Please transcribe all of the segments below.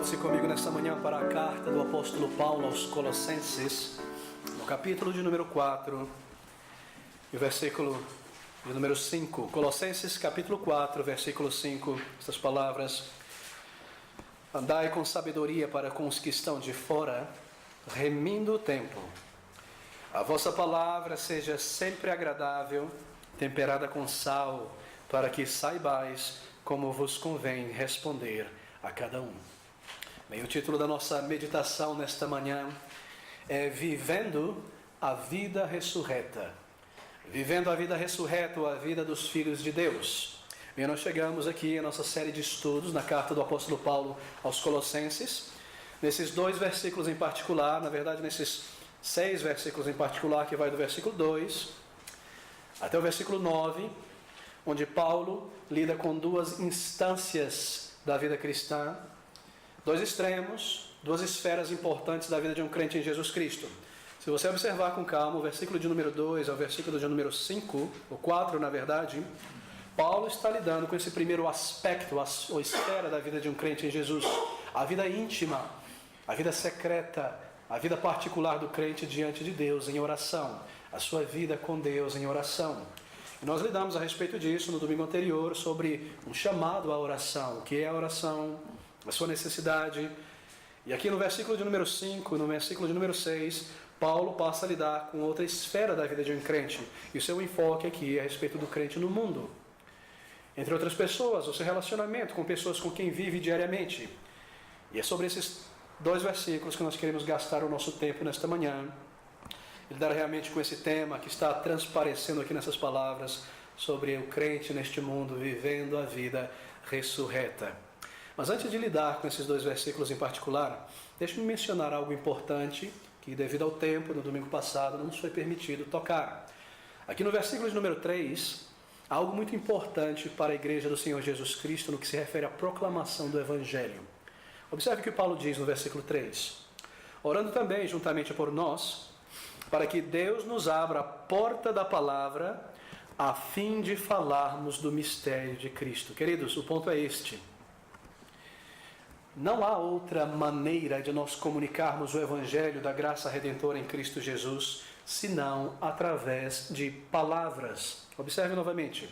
Volte-se comigo nesta manhã para a carta do apóstolo Paulo aos Colossenses, no capítulo de número 4, e o versículo de número 5. Colossenses capítulo 4, versículo 5, estas palavras: andai com sabedoria para com os que estão de fora, remindo o tempo. A vossa palavra seja sempre agradável, temperada com sal, para que saibais como vos convém responder a cada um. Bem, o título da nossa meditação nesta manhã é Vivendo a Vida Ressurreta. Vivendo a vida ressurreta, ou a vida dos filhos de Deus. Bem, nós chegamos aqui à nossa série de estudos na carta do apóstolo Paulo aos Colossenses. Nesses 2 versículos em particular, na verdade nesses 6 versículos em particular, que vai do versículo 2 até o versículo 9, onde Paulo lida com 2 instâncias da vida cristã, 2 extremos, 2 esferas importantes da vida de um crente em Jesus Cristo. Se você observar com calma, o versículo de número 2 ao versículo de número 5, ou 4 na verdade, Paulo está lidando com esse primeiro aspecto, ou esfera da vida de um crente em Jesus, a vida íntima, a vida secreta, a vida particular do crente diante de Deus em oração, a sua vida com Deus em oração. E nós lidamos a respeito disso no domingo anterior, sobre um chamado à oração, o que é a oração, a sua necessidade. E aqui no versículo de número 5, no versículo de número 6, Paulo passa a lidar com outra esfera da vida de um crente. E o seu enfoque aqui é a respeito do crente no mundo. Entre outras pessoas, o seu relacionamento com pessoas com quem vive diariamente. E é sobre esses 2 versículos que nós queremos gastar o nosso tempo nesta manhã. Lidar realmente com esse tema que está transparecendo aqui nessas palavras, sobre o crente neste mundo vivendo a vida ressurreta. Mas antes de lidar com esses 2 versículos em particular, deixe-me mencionar algo importante que, devido ao tempo, no domingo passado, não nos foi permitido tocar. Aqui no versículo de número 3, há algo muito importante para a igreja do Senhor Jesus Cristo no que se refere à proclamação do Evangelho. Observe o que Paulo diz no versículo 3. Orando também juntamente por nós, para que Deus nos abra a porta da palavra, a fim de falarmos do mistério de Cristo. Queridos, o ponto é este. Não há outra maneira de nós comunicarmos o Evangelho da graça redentora em Cristo Jesus, senão através de palavras. Observe novamente.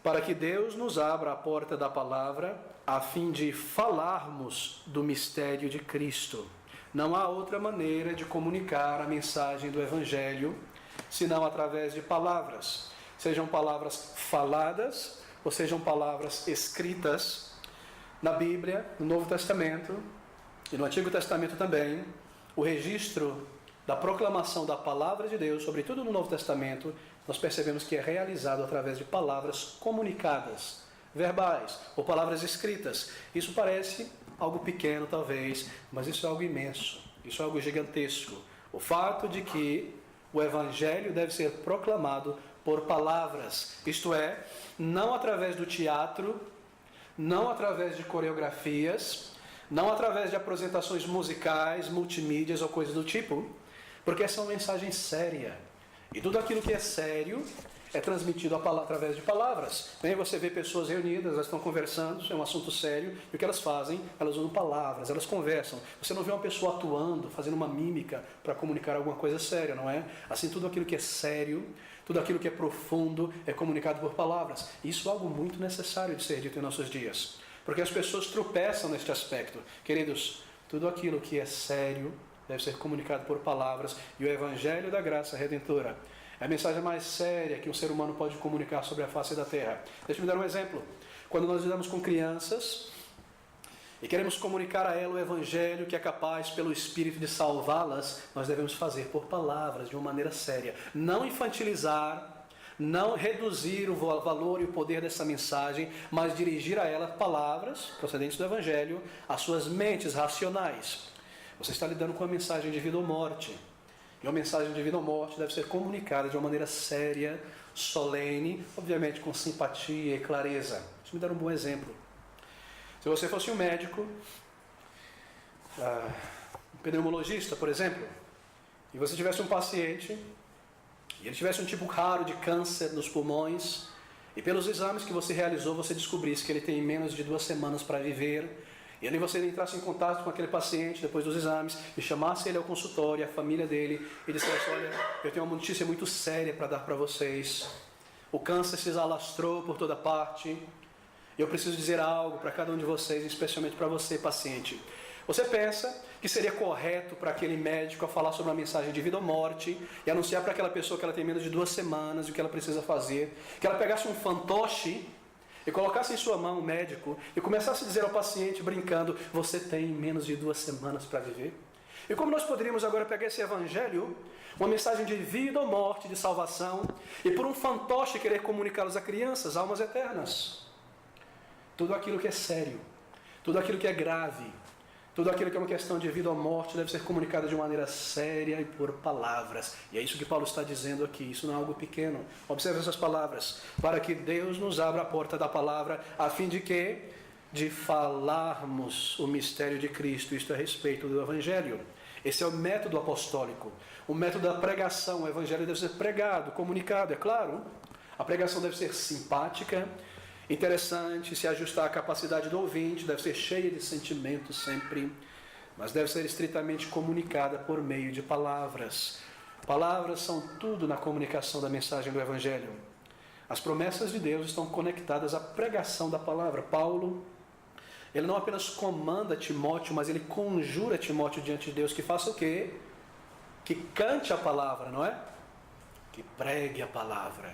Para que Deus nos abra a porta da palavra, a fim de falarmos do mistério de Cristo. Não há outra maneira de comunicar a mensagem do Evangelho, senão através de palavras. Sejam palavras faladas, ou sejam palavras escritas. Na Bíblia, no Novo Testamento e no Antigo Testamento também, o registro da proclamação da palavra de Deus, sobretudo no Novo Testamento, nós percebemos que é realizado através de palavras comunicadas, verbais ou palavras escritas. Isso parece algo pequeno talvez, mas isso é algo imenso, isso é algo gigantesco. O fato de que o Evangelho deve ser proclamado por palavras, isto é, não através do teatro, não através de coreografias, não através de apresentações musicais, multimídias ou coisas do tipo, porque essa é uma mensagem séria. E tudo aquilo que é sério é transmitido através de palavras. Aí você vê pessoas reunidas, elas estão conversando, é um assunto sério, e o que elas fazem? Elas usam palavras, elas conversam. Você não vê uma pessoa atuando, fazendo uma mímica para comunicar alguma coisa séria, não é? Assim, tudo aquilo que é sério, tudo aquilo que é profundo é comunicado por palavras. E isso é algo muito necessário de ser dito em nossos dias, porque as pessoas tropeçam neste aspecto. Queridos, tudo aquilo que é sério deve ser comunicado por palavras, e o Evangelho da graça redentora é a mensagem mais séria que um ser humano pode comunicar sobre a face da terra. Deixa-me dar um exemplo. Quando nós lidamos com crianças e queremos comunicar a ela o Evangelho que é capaz, pelo Espírito, de salvá-las, nós devemos fazer por palavras, de uma maneira séria. Não infantilizar, não reduzir o valor e o poder dessa mensagem, mas dirigir a ela palavras procedentes do Evangelho às suas mentes racionais. Você está lidando com a mensagem de vida ou morte. E uma mensagem de vida ou morte deve ser comunicada de uma maneira séria, solene, obviamente com simpatia e clareza. Deixa eu me dar um bom exemplo. Se você fosse um médico, um pneumologista, por exemplo, e você tivesse um paciente, e ele tivesse um tipo raro de câncer nos pulmões, e pelos exames que você realizou, você descobrisse que ele tem menos de 2 semanas para viver, E ali você entrasse em contato com aquele paciente depois dos exames e chamasse ele ao consultório, a família dele, e dissesse: olha, eu tenho uma notícia muito séria para dar para vocês. O câncer se alastrou por toda parte. Eu preciso dizer algo para cada um de vocês, especialmente para você, paciente. Você pensa que seria correto para aquele médico falar sobre uma mensagem de vida ou morte e anunciar para aquela pessoa que ela tem menos de 2 semanas o que ela precisa fazer, que ela pegasse um fantoche e colocasse em sua mão o médico e começasse a dizer ao paciente, brincando: você tem menos de 2 semanas para viver? E como nós poderíamos agora pegar esse evangelho, uma mensagem de vida ou morte, de salvação, e por um fantoche querer comunicá-los a crianças, almas eternas? Tudo aquilo que é sério, tudo aquilo que é grave, tudo aquilo que é uma questão de vida ou morte deve ser comunicado de maneira séria e por palavras. E é isso que Paulo está dizendo aqui. Isso não é algo pequeno. Observe essas palavras. Para que Deus nos abra a porta da palavra, a fim de que? De falarmos o mistério de Cristo. Isto é a respeito do Evangelho. Esse é o método apostólico. O método da pregação. O Evangelho deve ser pregado, comunicado, é claro. A pregação deve ser simpática, interessante, se ajustar à capacidade do ouvinte, deve ser cheia de sentimentos sempre, mas deve ser estritamente comunicada por meio de palavras. Palavras são tudo na comunicação da mensagem do Evangelho. As promessas de Deus estão conectadas à pregação da palavra. Paulo, ele não apenas comanda Timóteo, mas ele conjura Timóteo diante de Deus que faça o quê? Que cante a palavra, não é? Que pregue a palavra.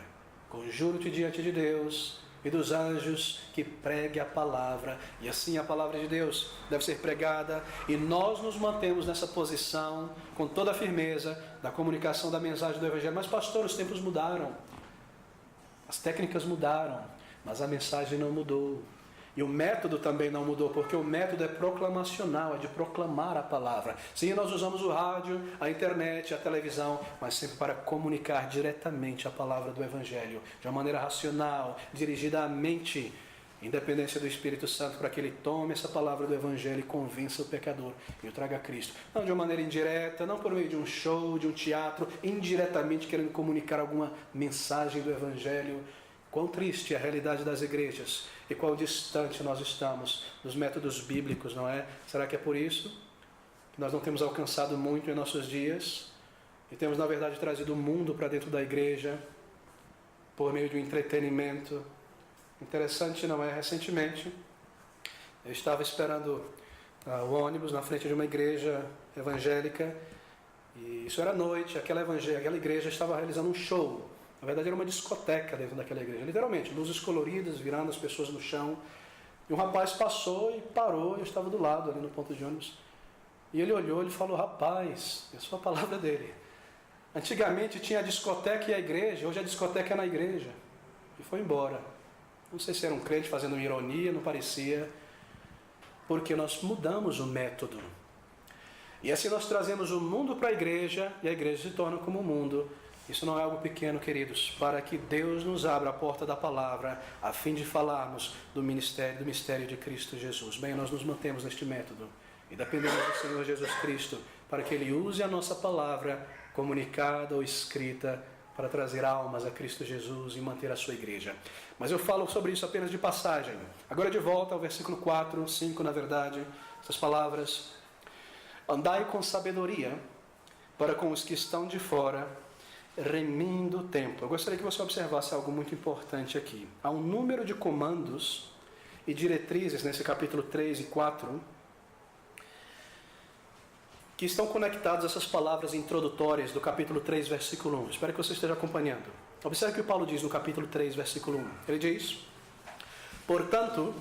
Conjuro-te diante de Deus e dos anjos, que pregue a palavra. E assim a palavra de Deus deve ser pregada, e nós nos mantemos nessa posição com toda a firmeza da comunicação da mensagem do Evangelho. Mas pastor, os tempos mudaram, as técnicas mudaram, mas a mensagem não mudou. E o método também não mudou, porque o método é proclamacional, é de proclamar a palavra. Sim, nós usamos o rádio, a internet, a televisão, mas sempre para comunicar diretamente a palavra do Evangelho, de uma maneira racional, dirigida à mente, independência do Espírito Santo, para que ele tome essa palavra do Evangelho e convença o pecador e o traga a Cristo. Não de uma maneira indireta, não por meio de um show, de um teatro, indiretamente querendo comunicar alguma mensagem do Evangelho. Quão triste é a realidade das igrejas e quão distante nós estamos dos métodos bíblicos, não é? Será que é por isso que nós não temos alcançado muito em nossos dias e temos, na verdade, trazido o mundo para dentro da igreja por meio de um entretenimento? Interessante, não é? Recentemente, eu estava esperando o ônibus na frente de uma igreja evangélica e isso era noite, aquela igreja estava realizando um show. Na verdade era uma discoteca dentro daquela igreja, literalmente, luzes coloridas virando as pessoas no chão. E um rapaz passou e parou, eu estava do lado ali no ponto de ônibus. E ele olhou, ele falou: rapaz, essa foi a palavra dele. Antigamente tinha a discoteca e a igreja, hoje a discoteca é na igreja. E foi embora. Não sei se era um crente fazendo ironia, não parecia, porque nós mudamos o método. E assim nós trazemos o mundo para a igreja e a igreja se torna como o mundo. Isso não é algo pequeno, queridos, para que Deus nos abra a porta da palavra, a fim de falarmos do mistério de Cristo Jesus. Bem, nós nos mantemos neste método e dependemos do Senhor Jesus Cristo para que Ele use a nossa palavra, comunicada ou escrita, para trazer almas a Cristo Jesus e manter a sua igreja. Mas eu falo sobre isso apenas de passagem. Agora de volta ao versículo 4, 5 na verdade, essas palavras: andai com sabedoria para com os que estão de fora, remindo o tempo. Eu gostaria que você observasse algo muito importante aqui. Há um número de comandos e diretrizes nesse capítulo 3 e 4 que estão conectados a essas palavras introdutórias do capítulo 3, versículo 1. Espero que você esteja acompanhando. Observe o que Paulo diz no capítulo 3, versículo 1. Ele diz: portanto,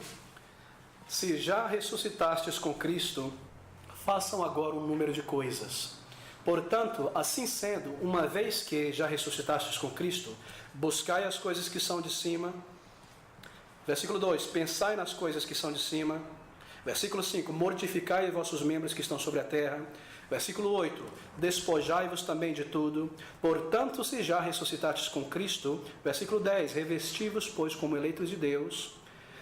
se já ressuscitastes com Cristo, façam agora um número de coisas. Portanto, assim sendo, uma vez que já ressuscitastes com Cristo, buscai as coisas que são de cima. Versículo 2, pensai nas coisas que são de cima. Versículo 5, mortificai vossos membros que estão sobre a terra. Versículo 8, despojai-vos também de tudo. Portanto, se já ressuscitastes com Cristo. Versículo 10, revesti-vos, pois, como eleitos de Deus.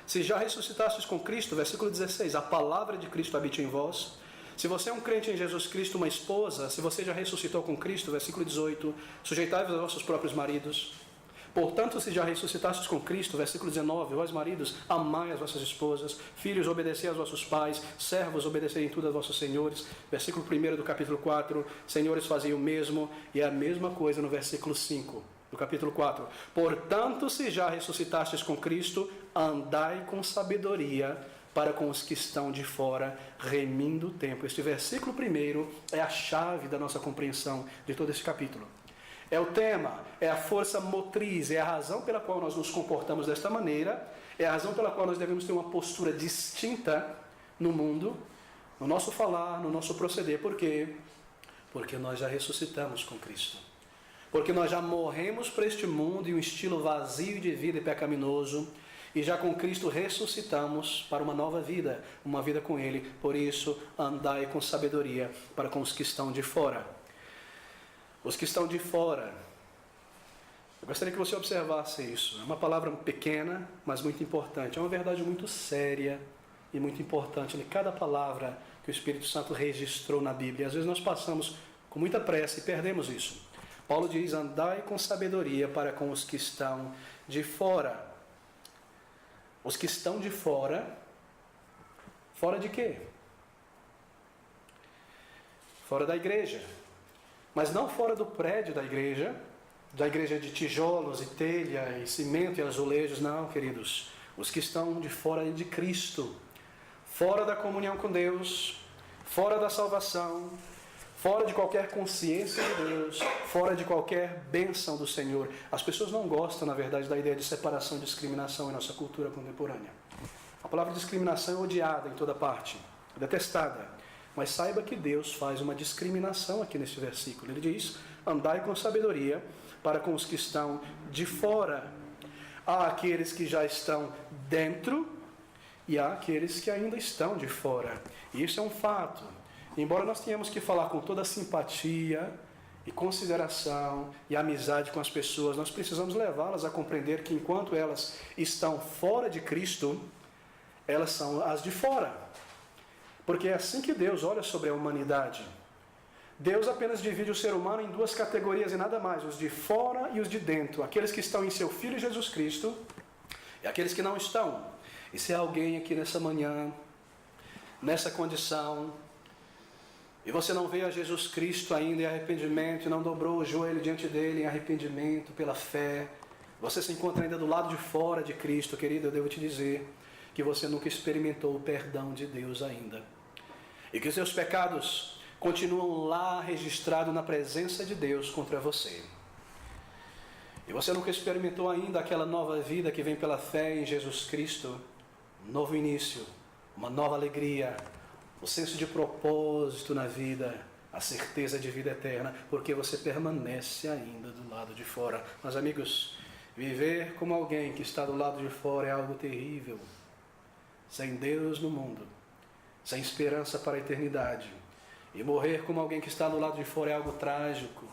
Se já ressuscitastes com Cristo. Versículo 16, a palavra de Cristo habite em vós. Se você é um crente em Jesus Cristo, uma esposa, se você já ressuscitou com Cristo, versículo 18, sujeitai-vos aos vossos próprios maridos. Portanto, se já ressuscitastes com Cristo, versículo 19, vós maridos, amai as vossas esposas, filhos, obedecei aos vossos pais, servos, obedecei em tudo aos vossos senhores. Versículo 1 do capítulo 4, senhores, fazei o mesmo, e é a mesma coisa no versículo 5 do capítulo 4. Portanto, se já ressuscitastes com Cristo, andai com sabedoria para com os que estão de fora, remindo o tempo. Este versículo primeiro é a chave da nossa compreensão de todo esse capítulo. É o tema, é a força motriz, é a razão pela qual nós nos comportamos desta maneira, é a razão pela qual nós devemos ter uma postura distinta no mundo, no nosso falar, no nosso proceder. Por quê? Porque nós já ressuscitamos com Cristo. Porque nós já morremos para este mundo e um estilo vazio de vida e pecaminoso, e já com Cristo ressuscitamos para uma nova vida, uma vida com Ele. Por isso, andai com sabedoria para com os que estão de fora. Os que estão de fora. Eu gostaria que você observasse isso. É uma palavra pequena, mas muito importante. É uma verdade muito séria e muito importante em cada palavra que o Espírito Santo registrou na Bíblia. Às vezes nós passamos com muita pressa e perdemos isso. Paulo diz, andai com sabedoria para com os que estão de fora. Os que estão de fora, fora de quê? Fora da igreja. Mas não fora do prédio da igreja de tijolos e telha e cimento e azulejos, não, queridos. Os que estão de fora de Cristo, fora da comunhão com Deus, fora da salvação, fora de qualquer consciência de Deus, fora de qualquer bênção do Senhor. As pessoas não gostam, na verdade, da ideia de separação e discriminação em nossa cultura contemporânea. A palavra discriminação é odiada em toda parte, detestada. Mas saiba que Deus faz uma discriminação aqui nesse versículo. Ele diz, andai com sabedoria para com os que estão de fora. Há aqueles que já estão dentro e há aqueles que ainda estão de fora. E isso é um fato. Embora nós tenhamos que falar com toda simpatia e consideração e amizade com as pessoas, nós precisamos levá-las a compreender que enquanto elas estão fora de Cristo, elas são as de fora. Porque é assim que Deus olha sobre a humanidade. Deus apenas divide o ser humano em duas categorias e nada mais, os de fora e os de dentro. Aqueles que estão em seu Filho Jesus Cristo e aqueles que não estão. E se há alguém aqui nessa manhã, nessa condição, e você não veio a Jesus Cristo ainda em arrependimento, e não dobrou o joelho diante dele em arrependimento pela fé, você se encontra ainda do lado de fora de Cristo, querido, eu devo te dizer que você nunca experimentou o perdão de Deus ainda. E que os seus pecados continuam lá registrados na presença de Deus contra você. E você nunca experimentou ainda aquela nova vida que vem pela fé em Jesus Cristo, um novo início, uma nova alegria, o senso de propósito na vida, a certeza de vida eterna, porque você permanece ainda do lado de fora. Mas amigos, viver como alguém que está do lado de fora é algo terrível. Sem Deus no mundo, sem esperança para a eternidade. E morrer como alguém que está do lado de fora é algo trágico,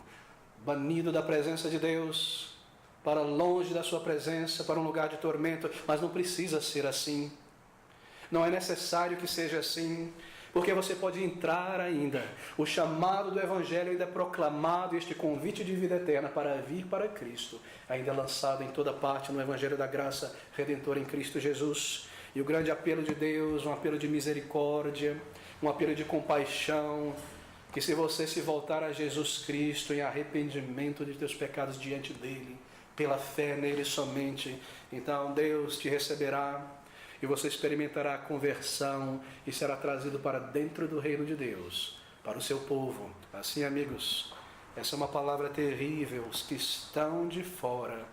banido da presença de Deus, para longe da sua presença, para um lugar de tormento. Mas não precisa ser assim. Não é necessário que seja assim, porque você pode entrar ainda. O chamado do Evangelho ainda é proclamado, este convite de vida eterna para vir para Cristo, ainda é lançado em toda parte no Evangelho da graça redentora em Cristo Jesus. E o grande apelo de Deus, um apelo de misericórdia, um apelo de compaixão, que se você se voltar a Jesus Cristo em arrependimento de teus pecados diante dele, pela fé nele somente, então Deus te receberá e você experimentará a conversão e será trazido para dentro do reino de Deus, para o seu povo. Assim, amigos, essa é uma palavra terrível, os que estão de fora,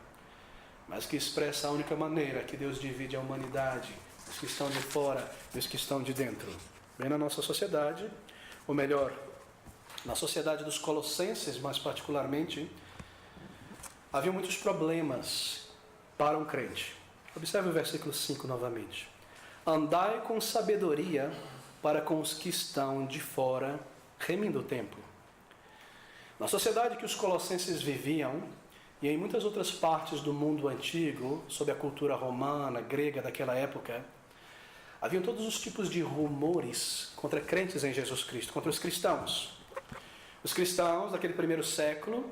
mas que expressa a única maneira que Deus divide a humanidade, os que estão de fora e os que estão de dentro. Bem, na nossa sociedade, ou melhor, na sociedade dos Colossenses mais particularmente, havia muitos problemas para um crente. Observe o versículo 5 novamente. Andai com sabedoria para com os que estão de fora, remindo o tempo. Na sociedade que os colossenses viviam, e em muitas outras partes do mundo antigo, sob a cultura romana, grega daquela época, haviam todos os tipos de rumores contra crentes em Jesus Cristo, contra os cristãos. Os cristãos daquele primeiro século,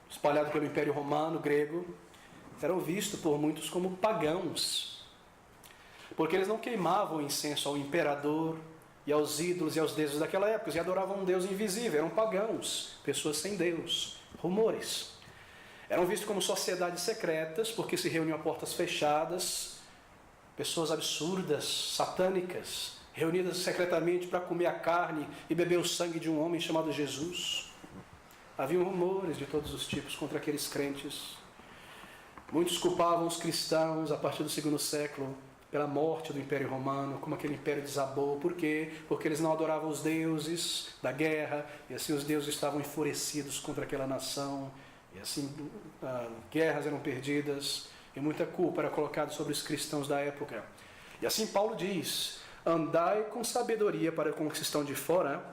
espalhados pelo Império Romano, grego, eram vistos por muitos como pagãos, porque eles não queimavam incenso ao imperador e aos ídolos e aos deuses daquela época, e adoravam um Deus invisível, eram pagãos, pessoas sem Deus, rumores. Eram vistos como sociedades secretas, porque se reuniam a portas fechadas, pessoas absurdas, satânicas, reunidas secretamente para comer a carne e beber o sangue de um homem chamado Jesus. Haviam rumores de todos os tipos contra aqueles crentes. Muitos culpavam os cristãos a partir do segundo século pela morte do Império Romano, como aquele império desabou. Por quê? Porque eles não adoravam os deuses da guerra, e assim os deuses estavam enfurecidos contra aquela nação, e assim guerras eram perdidas, e muita culpa era colocada sobre os cristãos da época. E assim Paulo diz: andai com sabedoria para com os que estão de fora,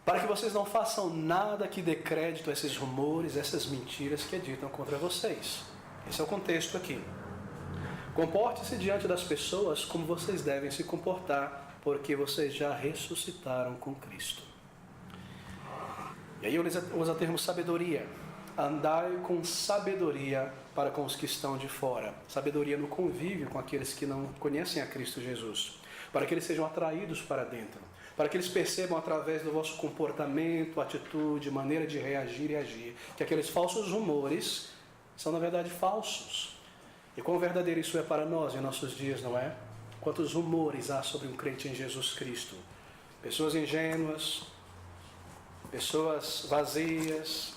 para que vocês não façam nada que dê crédito a esses rumores, essas mentiras que editam contra vocês. Esse é o contexto aqui. Comporte-se diante das pessoas como vocês devem se comportar, porque vocês já ressuscitaram com Cristo. E aí usa o termo sabedoria. Andai com sabedoria para com os que estão de fora. Sabedoria no convívio com aqueles que não conhecem a Cristo Jesus, para que eles sejam atraídos para dentro, para que eles percebam através do vosso comportamento, atitude, maneira de reagir e agir, que aqueles falsos rumores são na verdade falsos. E quão verdadeiro isso é para nós em nossos dias, não é? Quantos rumores há sobre um crente em Jesus Cristo? Pessoas ingênuas, pessoas vazias,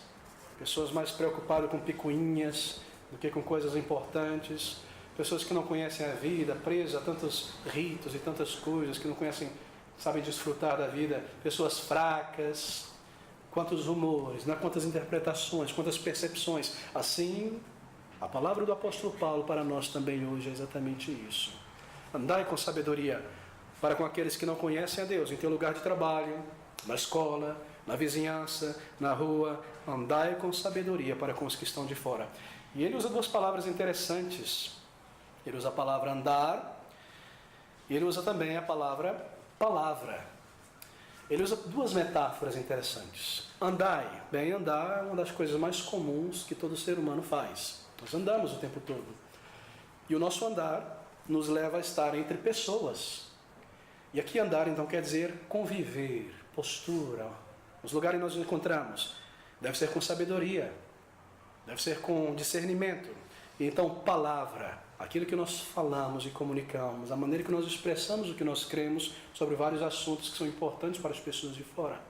pessoas mais preocupadas com picuinhas do que com coisas importantes, pessoas que não conhecem a vida, presas a tantos ritos e tantas coisas, que não conhecem, sabem desfrutar da vida, pessoas fracas. Quantos rumores, né? Quantas interpretações, quantas percepções. Assim, a palavra do apóstolo Paulo para nós também hoje é exatamente isso. Andai com sabedoria para com aqueles que não conhecem a Deus, em teu lugar de trabalho, na escola, na vizinhança, na rua. Andai com sabedoria para com os que estão de fora. E ele usa duas palavras interessantes. Ele usa a palavra andar e ele usa também a palavra palavra. Ele usa duas metáforas interessantes. Andai. Bem, andar é uma das coisas mais comuns que todo ser humano faz. Nós andamos o tempo todo. E o nosso andar nos leva a estar entre pessoas. E aqui andar então quer dizer conviver, postura. Os lugares que nós nos encontramos deve ser com sabedoria, deve ser com discernimento. E então palavra, aquilo que nós falamos e comunicamos, a maneira que nós expressamos o que nós cremos sobre vários assuntos que são importantes para as pessoas de fora.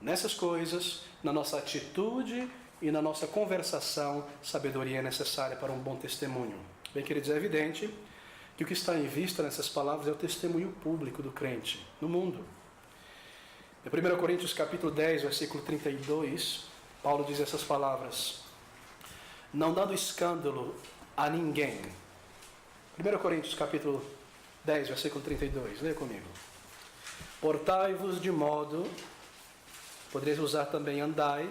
Nessas coisas, na nossa atitude e na nossa conversação, sabedoria é necessária para um bom testemunho. Bem, queridos, é evidente que o que está em vista nessas palavras é o testemunho público do crente no mundo. Em 1 Coríntios capítulo 10, versículo 32, Paulo diz essas palavras: não dando escândalo a ninguém. 1 Coríntios capítulo 10, versículo 32, leia comigo. Portai-vos de modo, podereis usar também andai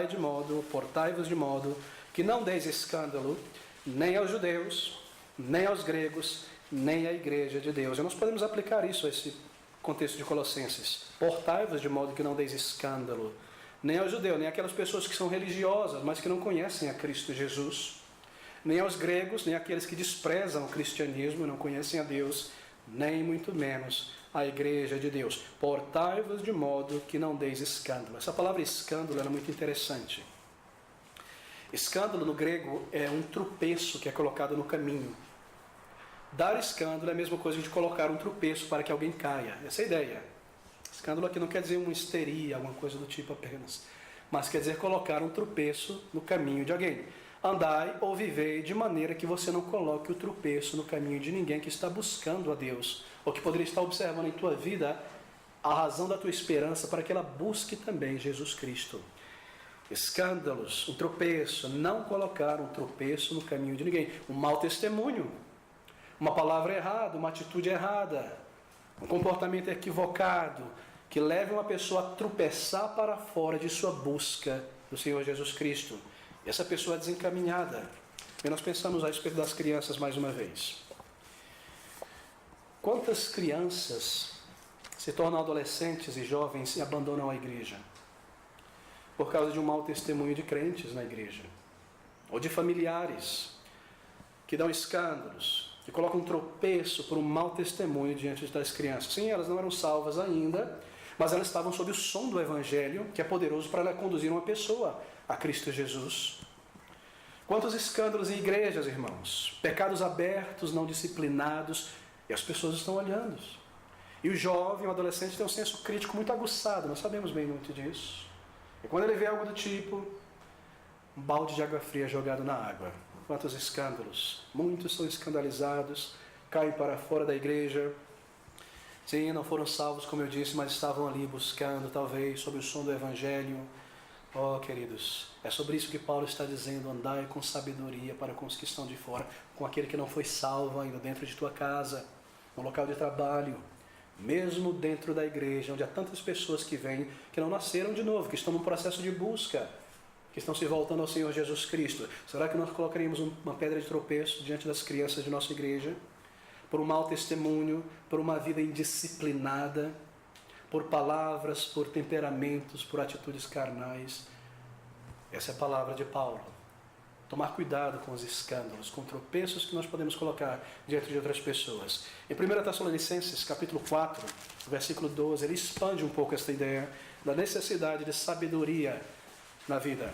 de modo, portai-vos de modo, que não deis escândalo, nem aos judeus, nem aos gregos, nem à igreja de Deus. E nós podemos aplicar isso a esse contexto de Colossenses. Portai-vos de modo que não deis escândalo, nem ao judeu, nem aquelas pessoas que são religiosas, mas que não conhecem a Cristo Jesus, nem aos gregos, nem aqueles que desprezam o cristianismo e não conhecem a Deus, nem muito menos a igreja de Deus. Portai-vos de modo que não deis escândalo. Essa palavra escândalo é muito interessante. Escândalo no grego é um tropeço que é colocado no caminho. Dar escândalo é a mesma coisa de colocar um tropeço para que alguém caia. Essa é a ideia. Escândalo aqui não quer dizer uma histeria, alguma coisa do tipo apenas, mas quer dizer colocar um tropeço no caminho de alguém. Andai ou vivei de maneira que você não coloque o tropeço no caminho de ninguém que está buscando a Deus, ou que poderia estar observando em tua vida a razão da tua esperança para que ela busque também Jesus Cristo. Escândalos, um tropeço, não colocar um tropeço no caminho de ninguém. Um mau testemunho, uma palavra errada, uma atitude errada, um comportamento equivocado, que leve uma pessoa a tropeçar para fora de sua busca do Senhor Jesus Cristo. E essa pessoa é desencaminhada. E nós pensamos a respeito das crianças mais uma vez. Quantas crianças se tornam adolescentes e jovens e abandonam a igreja? Por causa de um mau testemunho de crentes na igreja. ou de familiares que dão escândalos, que colocam um tropeço por um mau testemunho diante das crianças. Sim, elas não eram salvas ainda, mas elas estavam sob o som do Evangelho, que é poderoso para conduzir uma pessoa a Cristo Jesus. Quantos escândalos em igrejas, irmãos? Pecados abertos, não disciplinados, e as pessoas estão olhando. E o jovem, o adolescente, tem um senso crítico muito aguçado, nós sabemos bem muito disso. E quando ele vê algo do tipo, um balde de água fria jogado na água. Quantos escândalos? Muitos são escandalizados, caem para fora da igreja. Sim, não foram salvos, como eu disse, mas estavam ali buscando, talvez, sob o som do Evangelho. Oh, queridos, é sobre isso que Paulo está dizendo: andai com sabedoria para com os que estão de fora, com aquele que não foi salvo ainda dentro de tua casa, no local de trabalho, mesmo dentro da igreja, onde há tantas pessoas que vêm, que não nasceram de novo, que estão num processo de busca, que estão se voltando ao Senhor Jesus Cristo. Será que nós colocaríamos uma pedra de tropeço diante das crianças de nossa igreja? Por um mau testemunho, por uma vida indisciplinada, por palavras, por temperamentos, por atitudes carnais. Essa é a palavra de Paulo. Tomar cuidado com os escândalos, com tropeços que nós podemos colocar diante de outras pessoas. Em 1 Tessalonicenses, capítulo 4, versículo 12, ele expande um pouco esta ideia da necessidade de sabedoria na vida.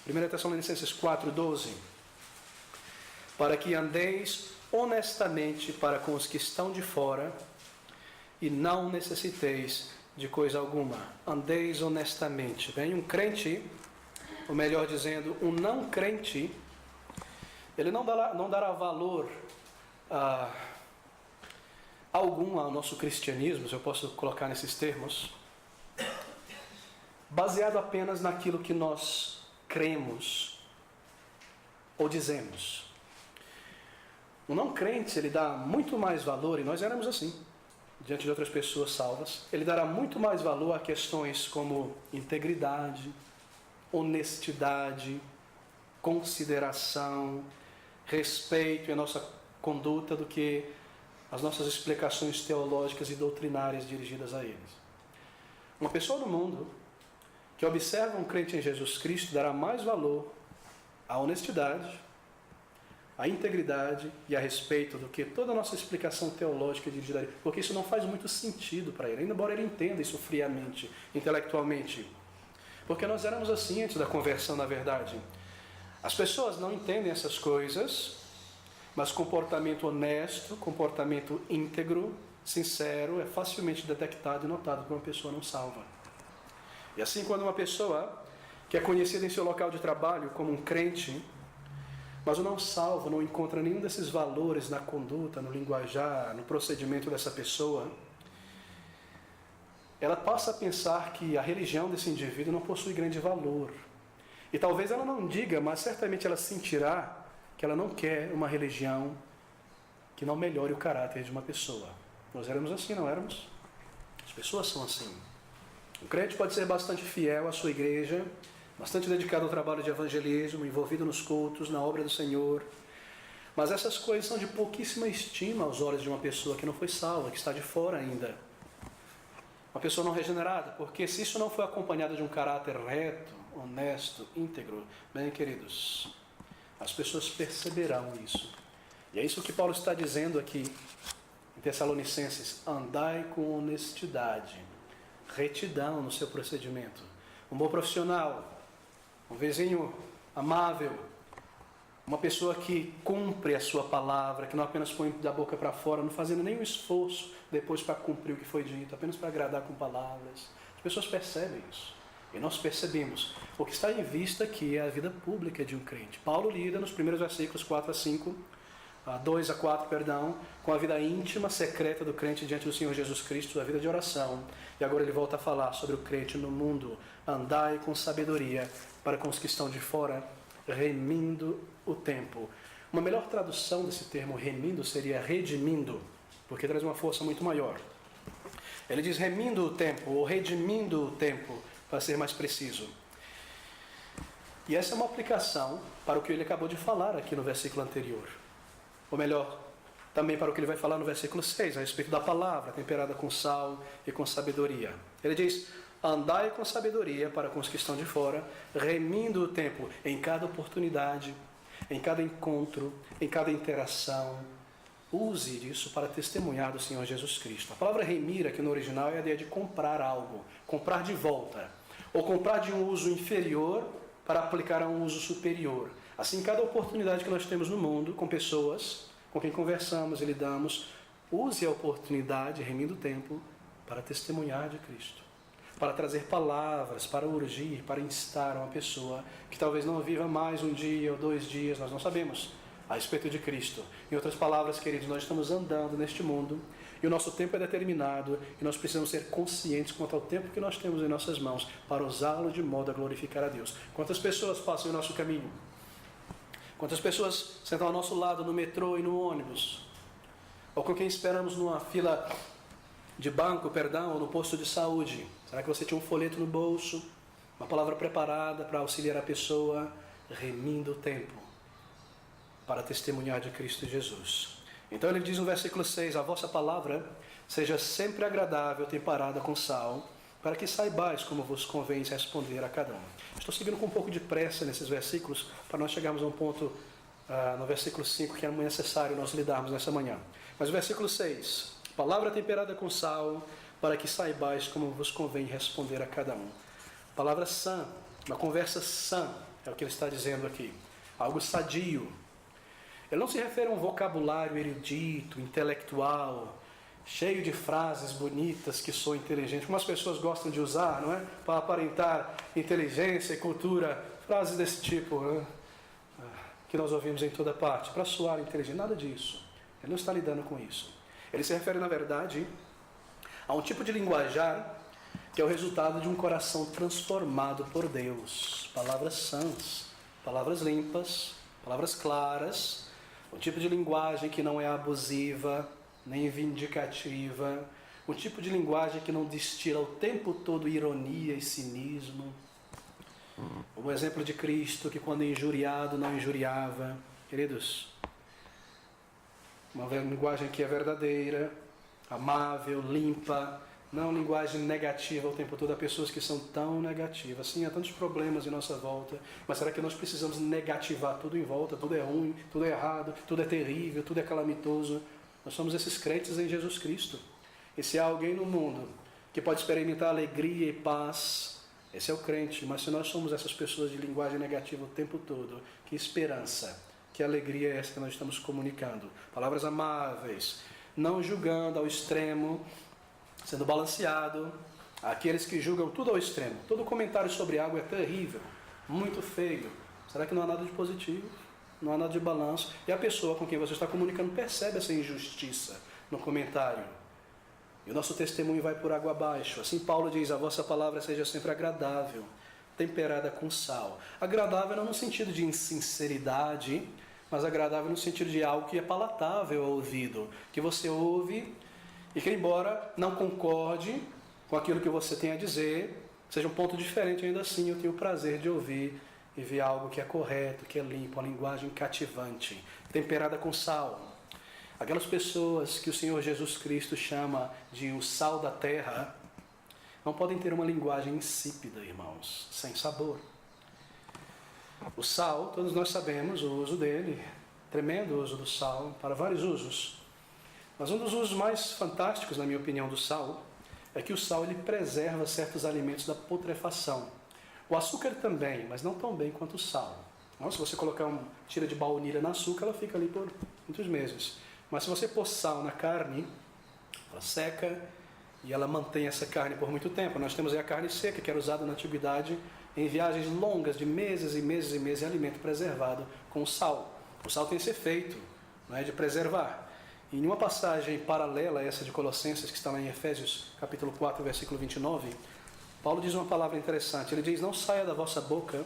1 Tessalonicenses 4, 12. Para que andeis honestamente para com os que estão de fora, e não necessiteis de coisa alguma. Andeis honestamente. Bem, um crente, ou melhor dizendo, um não crente, ele não dará valor algum ao nosso cristianismo, se eu posso colocar nesses termos, baseado apenas naquilo que nós cremos ou dizemos. O não crente, ele dá muito mais valor, e nós éramos assim, diante de outras pessoas salvas, ele dará muito mais valor a questões como integridade, honestidade, consideração, respeito e a nossa conduta do que as nossas explicações teológicas e doutrinárias dirigidas a eles. Uma pessoa no mundo que observa um crente em Jesus Cristo dará mais valor à honestidade, à integridade e a respeito do que toda a nossa explicação teológica dirigida a ele, porque isso não faz muito sentido para ele, embora ele entenda isso friamente, intelectualmente. Porque nós éramos assim antes da conversão, na verdade. As pessoas não entendem essas coisas, mas comportamento honesto, comportamento íntegro, sincero, é facilmente detectado e notado por uma pessoa não salva. E assim, quando uma pessoa que é conhecida em seu local de trabalho como um crente, mas o não salvo não encontra nenhum desses valores na conduta, no linguajar, no procedimento dessa pessoa, ela passa a pensar que a religião desse indivíduo não possui grande valor. E talvez ela não diga, mas certamente ela sentirá que ela não quer uma religião que não melhore o caráter de uma pessoa. Nós éramos assim, não éramos? As pessoas são assim. O crente pode ser bastante fiel à sua igreja, bastante dedicado ao trabalho de evangelismo, envolvido nos cultos, na obra do Senhor. Mas essas coisas são de pouquíssima estima aos olhos de uma pessoa que não foi salva, que está de fora ainda. Uma pessoa não regenerada, porque se isso não for acompanhado de um caráter reto, honesto, íntegro, bem, queridos, as pessoas perceberão isso. E é isso que Paulo está dizendo aqui em Tessalonicenses: andai com honestidade, retidão no seu procedimento. Um bom profissional, um vizinho amável, uma pessoa que cumpre a sua palavra, que não apenas põe da boca para fora, não fazendo nenhum esforço depois para cumprir o que foi dito, apenas para agradar com palavras. As pessoas percebem isso. E nós percebemos. O que está em vista aqui é a vida pública de um crente. Paulo lida nos primeiros versículos 4 a 5, 2 a 4, perdão, com a vida íntima, secreta do crente diante do Senhor Jesus Cristo, a vida de oração. E agora ele volta a falar sobre o crente no mundo. Andai com sabedoria para com os que estão de fora, remindo o tempo. Uma melhor tradução desse termo remindo seria redimindo, porque traz uma força muito maior. Ele diz remindo o tempo, ou redimindo o tempo, para ser mais preciso. E essa é uma aplicação para o que ele acabou de falar aqui no versículo anterior. Ou melhor, também para o que ele vai falar no versículo 6, a respeito da palavra, temperada com sal e com sabedoria. Ele diz: andai com sabedoria para com os que estão de fora, remindo o tempo em cada oportunidade, em cada encontro, em cada interação. Use disso para testemunhar do Senhor Jesus Cristo. A palavra remir aqui no original é a ideia de comprar algo, comprar de volta, ou comprar de um uso inferior para aplicar a um uso superior. Assim, cada oportunidade que nós temos no mundo, com pessoas com quem conversamos e lidamos, use a oportunidade, remindo o tempo, para testemunhar de Cristo, para trazer palavras, para urgir, para instar uma pessoa que talvez não viva mais um dia ou 2 dias, nós não sabemos, a respeito de Cristo. Em outras palavras, queridos, nós estamos andando neste mundo e o nosso tempo é determinado e nós precisamos ser conscientes quanto ao tempo que nós temos em nossas mãos para usá-lo de modo a glorificar a Deus. Quantas pessoas passam em nosso caminho? Quantas pessoas sentam ao nosso lado no metrô e no ônibus? Ou com quem esperamos numa fila de banco, ou no posto de saúde? Será que você tinha um folheto no bolso, uma palavra preparada para auxiliar a pessoa, remindo o tempo para testemunhar de Cristo Jesus? Então ele diz no versículo 6, a vossa palavra seja sempre agradável, temperada com sal, para que saibais como vos convém responder a cada um. Estou seguindo com um pouco de pressa nesses versículos, para nós chegarmos a um ponto no versículo 5 que é necessário nós lidarmos nessa manhã. Mas o versículo 6, palavra temperada com sal, para que saibais como vos convém responder a cada um. Palavra sã, uma conversa sã, é o que ele está dizendo aqui. Algo sadio. Ele não se refere a um vocabulário erudito, intelectual, cheio de frases bonitas que soam inteligentes, como as pessoas gostam de usar, não é? Para aparentar inteligência e cultura, frases desse tipo, né? Que nós ouvimos em toda parte, para soar inteligente. Nada disso. Ele não está lidando com isso. Ele se refere, na verdade, a um tipo de linguajar que é o resultado de um coração transformado por Deus. Palavras sãs, palavras limpas, palavras claras, um tipo de linguagem que não é abusiva, nem vindicativa, um tipo de linguagem que não destila o tempo todo ironia e cinismo. O exemplo de Cristo, que quando injuriado não injuriava. Queridos, uma linguagem que é verdadeira, amável, limpa, não linguagem negativa o tempo todo. Há pessoas que são tão negativas. Sim, há tantos problemas em nossa volta, mas será que nós precisamos negativar tudo em volta? Tudo é ruim, tudo é errado, tudo é terrível, tudo é calamitoso. Nós somos esses crentes em Jesus Cristo. E se há alguém no mundo que pode experimentar alegria e paz, esse é o crente. Mas se nós somos essas pessoas de linguagem negativa o tempo todo, que esperança, que alegria é essa que nós estamos comunicando? Palavras amáveis, não julgando ao extremo, sendo balanceado. Aqueles que julgam tudo ao extremo. Todo comentário sobre algo é terrível, muito feio. Será que não há nada de positivo? Não há nada de balanço. E a pessoa com quem você está comunicando percebe essa injustiça no comentário. E o nosso testemunho vai por água abaixo. Assim Paulo diz, a vossa palavra seja sempre agradável, temperada com sal. Agradável não no sentido de insinceridade, mas agradável no sentido de algo que é palatável ao ouvido. Que você ouve e que, embora não concorde com aquilo que você tem a dizer, seja um ponto diferente, ainda assim eu tenho o prazer de ouvir e ver algo que é correto, que é limpo, uma linguagem cativante, temperada com sal. Aquelas pessoas que o Senhor Jesus Cristo chama de o sal da terra, não podem ter uma linguagem insípida, irmãos, sem sabor. O sal, todos nós sabemos o uso dele, tremendo uso do sal, para vários usos. Mas um dos usos mais fantásticos, na minha opinião, do sal, é que o sal ele preserva certos alimentos da putrefação. O açúcar também, mas não tão bem quanto o sal. Então, se você colocar uma tira de baunilha no açúcar, ela fica ali por muitos meses. Mas se você pôr sal na carne, ela seca e ela mantém essa carne por muito tempo. Nós temos aí a carne seca, que era usada na antiguidade em viagens longas de meses e meses e meses, alimento preservado com sal. O sal tem esse efeito, não é, de preservar. E em uma passagem paralela a essa de Colossenses, que está lá em Efésios capítulo 4, versículo 29, Paulo diz uma palavra interessante. Ele diz, não saia da vossa boca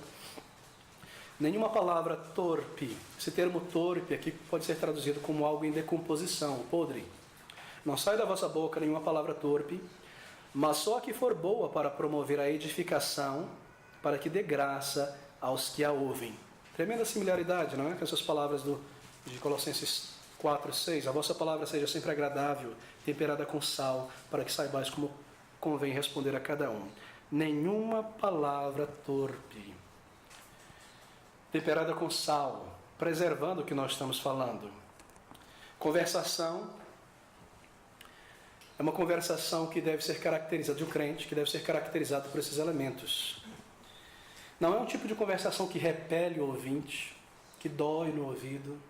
nenhuma palavra torpe. Esse termo torpe aqui pode ser traduzido como algo em decomposição, podre. Não saia da vossa boca nenhuma palavra torpe, mas só a que for boa para promover a edificação, para que dê graça aos que a ouvem. Tremenda similaridade, não é? Com essas palavras de Colossenses 4, 6. A vossa palavra seja sempre agradável, temperada com sal, para que saibais como convém responder a cada um. Nenhuma palavra torpe. Temperada com sal. preservando o que nós estamos falando. Conversação é uma conversação que deve ser caracterizada, de um crente, que deve ser caracterizada por esses elementos. Não é um tipo de conversação que repele o ouvinte, que dói no ouvido,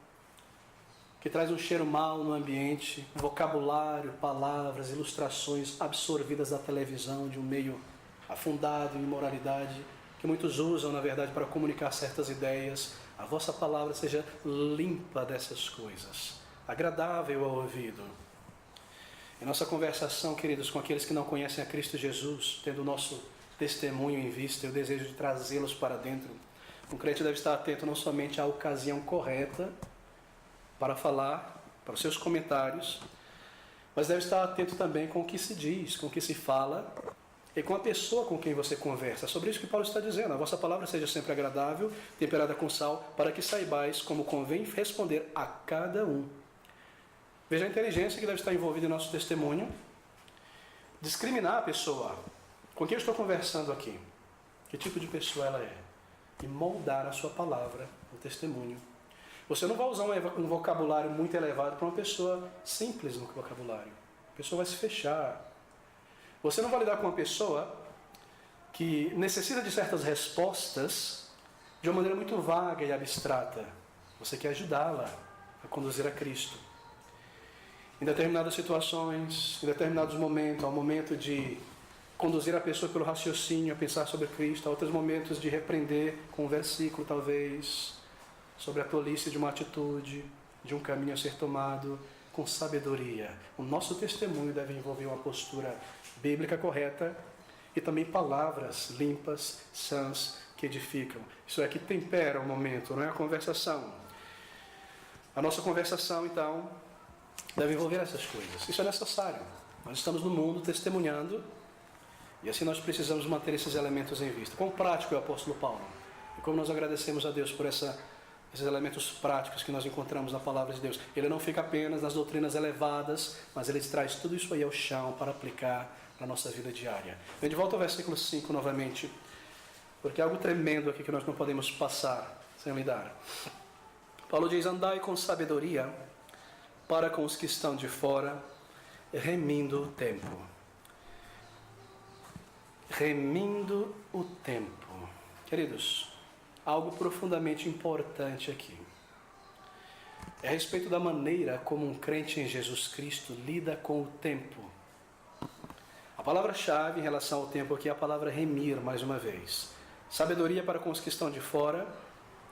que traz um cheiro mau no ambiente, vocabulário, palavras, ilustrações absorvidas da televisão, de um meio afundado em imoralidade, que muitos usam, na verdade, para comunicar certas ideias. A vossa palavra seja limpa dessas coisas, agradável ao ouvido. Em nossa conversação, queridos, com aqueles que não conhecem a Cristo Jesus, tendo o nosso testemunho em vista e o desejo de trazê-los para dentro, um crente deve estar atento não somente à ocasião correta para falar, para os seus comentários, mas deve estar atento também com o que se diz, com o que se fala e com a pessoa com quem você conversa. É sobre isso que Paulo está dizendo. A vossa palavra seja sempre agradável, temperada com sal, para que saibais como convém responder a cada um. Veja a inteligência que deve estar envolvida em nosso testemunho. Discriminar a pessoa. Com quem eu estou conversando aqui? Que tipo de pessoa ela é? E moldar a sua palavra, o testemunho. Você não vai usar um vocabulário muito elevado para uma pessoa simples no vocabulário. A pessoa vai se fechar. Você não vai lidar com uma pessoa que necessita de certas respostas de uma maneira muito vaga e abstrata. Você quer ajudá-la a conduzir a Cristo. Em determinadas situações, em determinados momentos, há um momento de conduzir a pessoa pelo raciocínio, a pensar sobre Cristo, há outros momentos de repreender com um versículo, talvez, sobre a tolice de uma atitude, de um caminho a ser tomado, com sabedoria. O nosso testemunho deve envolver uma postura bíblica correta e também palavras limpas, sãs, que edificam. Isso é que tempera o momento, não é a conversação. A nossa conversação, então, deve envolver essas coisas. Isso é necessário. Nós estamos no mundo testemunhando e assim nós precisamos manter esses elementos em vista. Quão prático é o apóstolo Paulo. E como nós agradecemos a Deus por esses elementos práticos que nós encontramos na palavra de Deus. Ele não fica apenas nas doutrinas elevadas, mas ele traz tudo isso aí ao chão para aplicar na nossa vida diária. Vem de volta ao versículo 5 novamente, porque é algo tremendo aqui que nós não podemos passar sem lidar. Paulo diz: andai com sabedoria para com os que estão de fora, remindo o tempo. Remindo o tempo. Queridos, algo profundamente importante aqui. É a respeito da maneira como um crente em Jesus Cristo lida com o tempo. A palavra-chave em relação ao tempo aqui é a palavra remir, mais uma vez. Sabedoria para com os que estão de fora,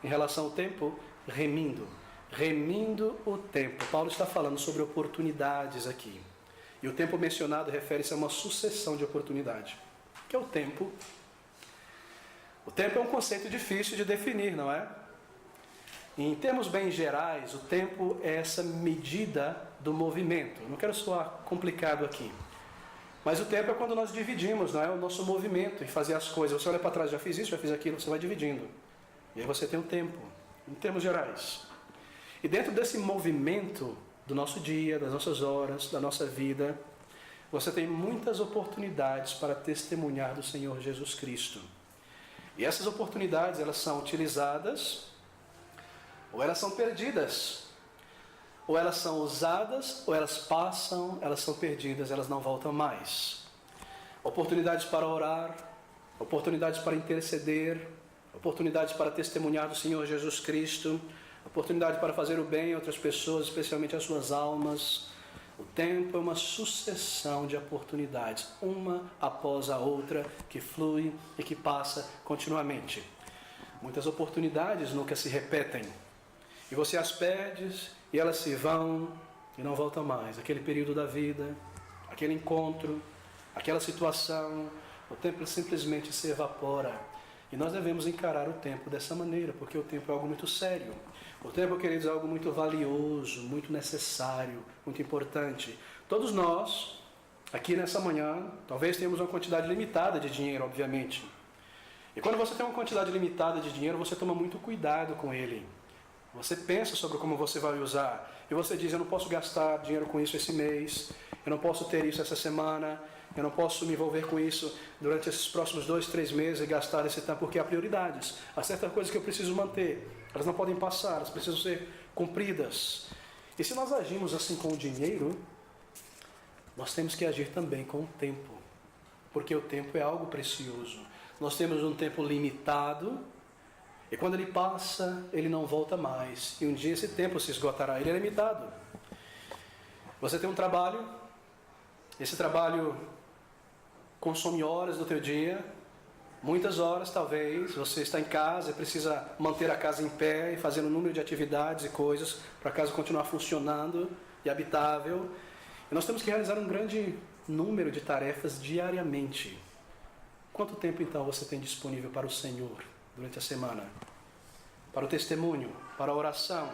em relação ao tempo, remindo. Remindo o tempo. Paulo está falando sobre oportunidades aqui. E o tempo mencionado refere-se a uma sucessão de oportunidades. O que é o tempo? O tempo é um conceito difícil de definir, não é? Em termos bem gerais, o tempo é essa medida do movimento. Não quero soar complicado aqui. Mas o tempo é quando nós dividimos, não é? O nosso movimento em fazer as coisas. Você olha para trás, já fiz isso, já fiz aquilo, você vai dividindo. E aí você tem o tempo, em termos gerais. E dentro desse movimento do nosso dia, das nossas horas, da nossa vida, você tem muitas oportunidades para testemunhar do Senhor Jesus Cristo. E essas oportunidades, elas são utilizadas, ou elas são perdidas. Ou elas são usadas, ou elas passam, elas são perdidas, elas não voltam mais. Oportunidades para orar, oportunidades para interceder, oportunidades para testemunhar do Senhor Jesus Cristo, oportunidade para fazer o bem a outras pessoas, especialmente as suas almas. O tempo é uma sucessão de oportunidades, uma após a outra, que flui e que passa continuamente. Muitas oportunidades nunca se repetem. E você as perde e elas se vão e não voltam mais. Aquele período da vida, aquele encontro, aquela situação, o tempo simplesmente se evapora. E nós devemos encarar o tempo dessa maneira, porque o tempo é algo muito sério. O tempo, queridos, é algo muito valioso, muito necessário, muito importante. Todos nós, aqui nessa manhã, talvez tenhamos uma quantidade limitada de dinheiro, obviamente. E quando você tem uma quantidade limitada de dinheiro, você toma muito cuidado com ele. Você pensa sobre como você vai usar. E você diz: eu não posso gastar dinheiro com isso esse mês, eu não posso ter isso essa semana, Eu não posso me envolver com isso durante esses próximos 2, 3 meses e gastar esse tempo, porque há prioridades. Há certas coisas que eu preciso manter. Elas não podem passar, elas precisam ser cumpridas. E se nós agimos assim com o dinheiro, nós temos que agir também com o tempo. Porque o tempo é algo precioso. Nós temos um tempo limitado, e quando ele passa, ele não volta mais. E um dia esse tempo se esgotará, ele é limitado. Você tem um trabalho, esse trabalho consome horas do teu dia, muitas horas talvez. Você está em casa e precisa manter a casa em pé e fazer um número de atividades e coisas para a casa continuar funcionando e habitável. E nós temos que realizar um grande número de tarefas diariamente. Quanto tempo então você tem disponível para o Senhor durante a semana? Para o testemunho, para a oração,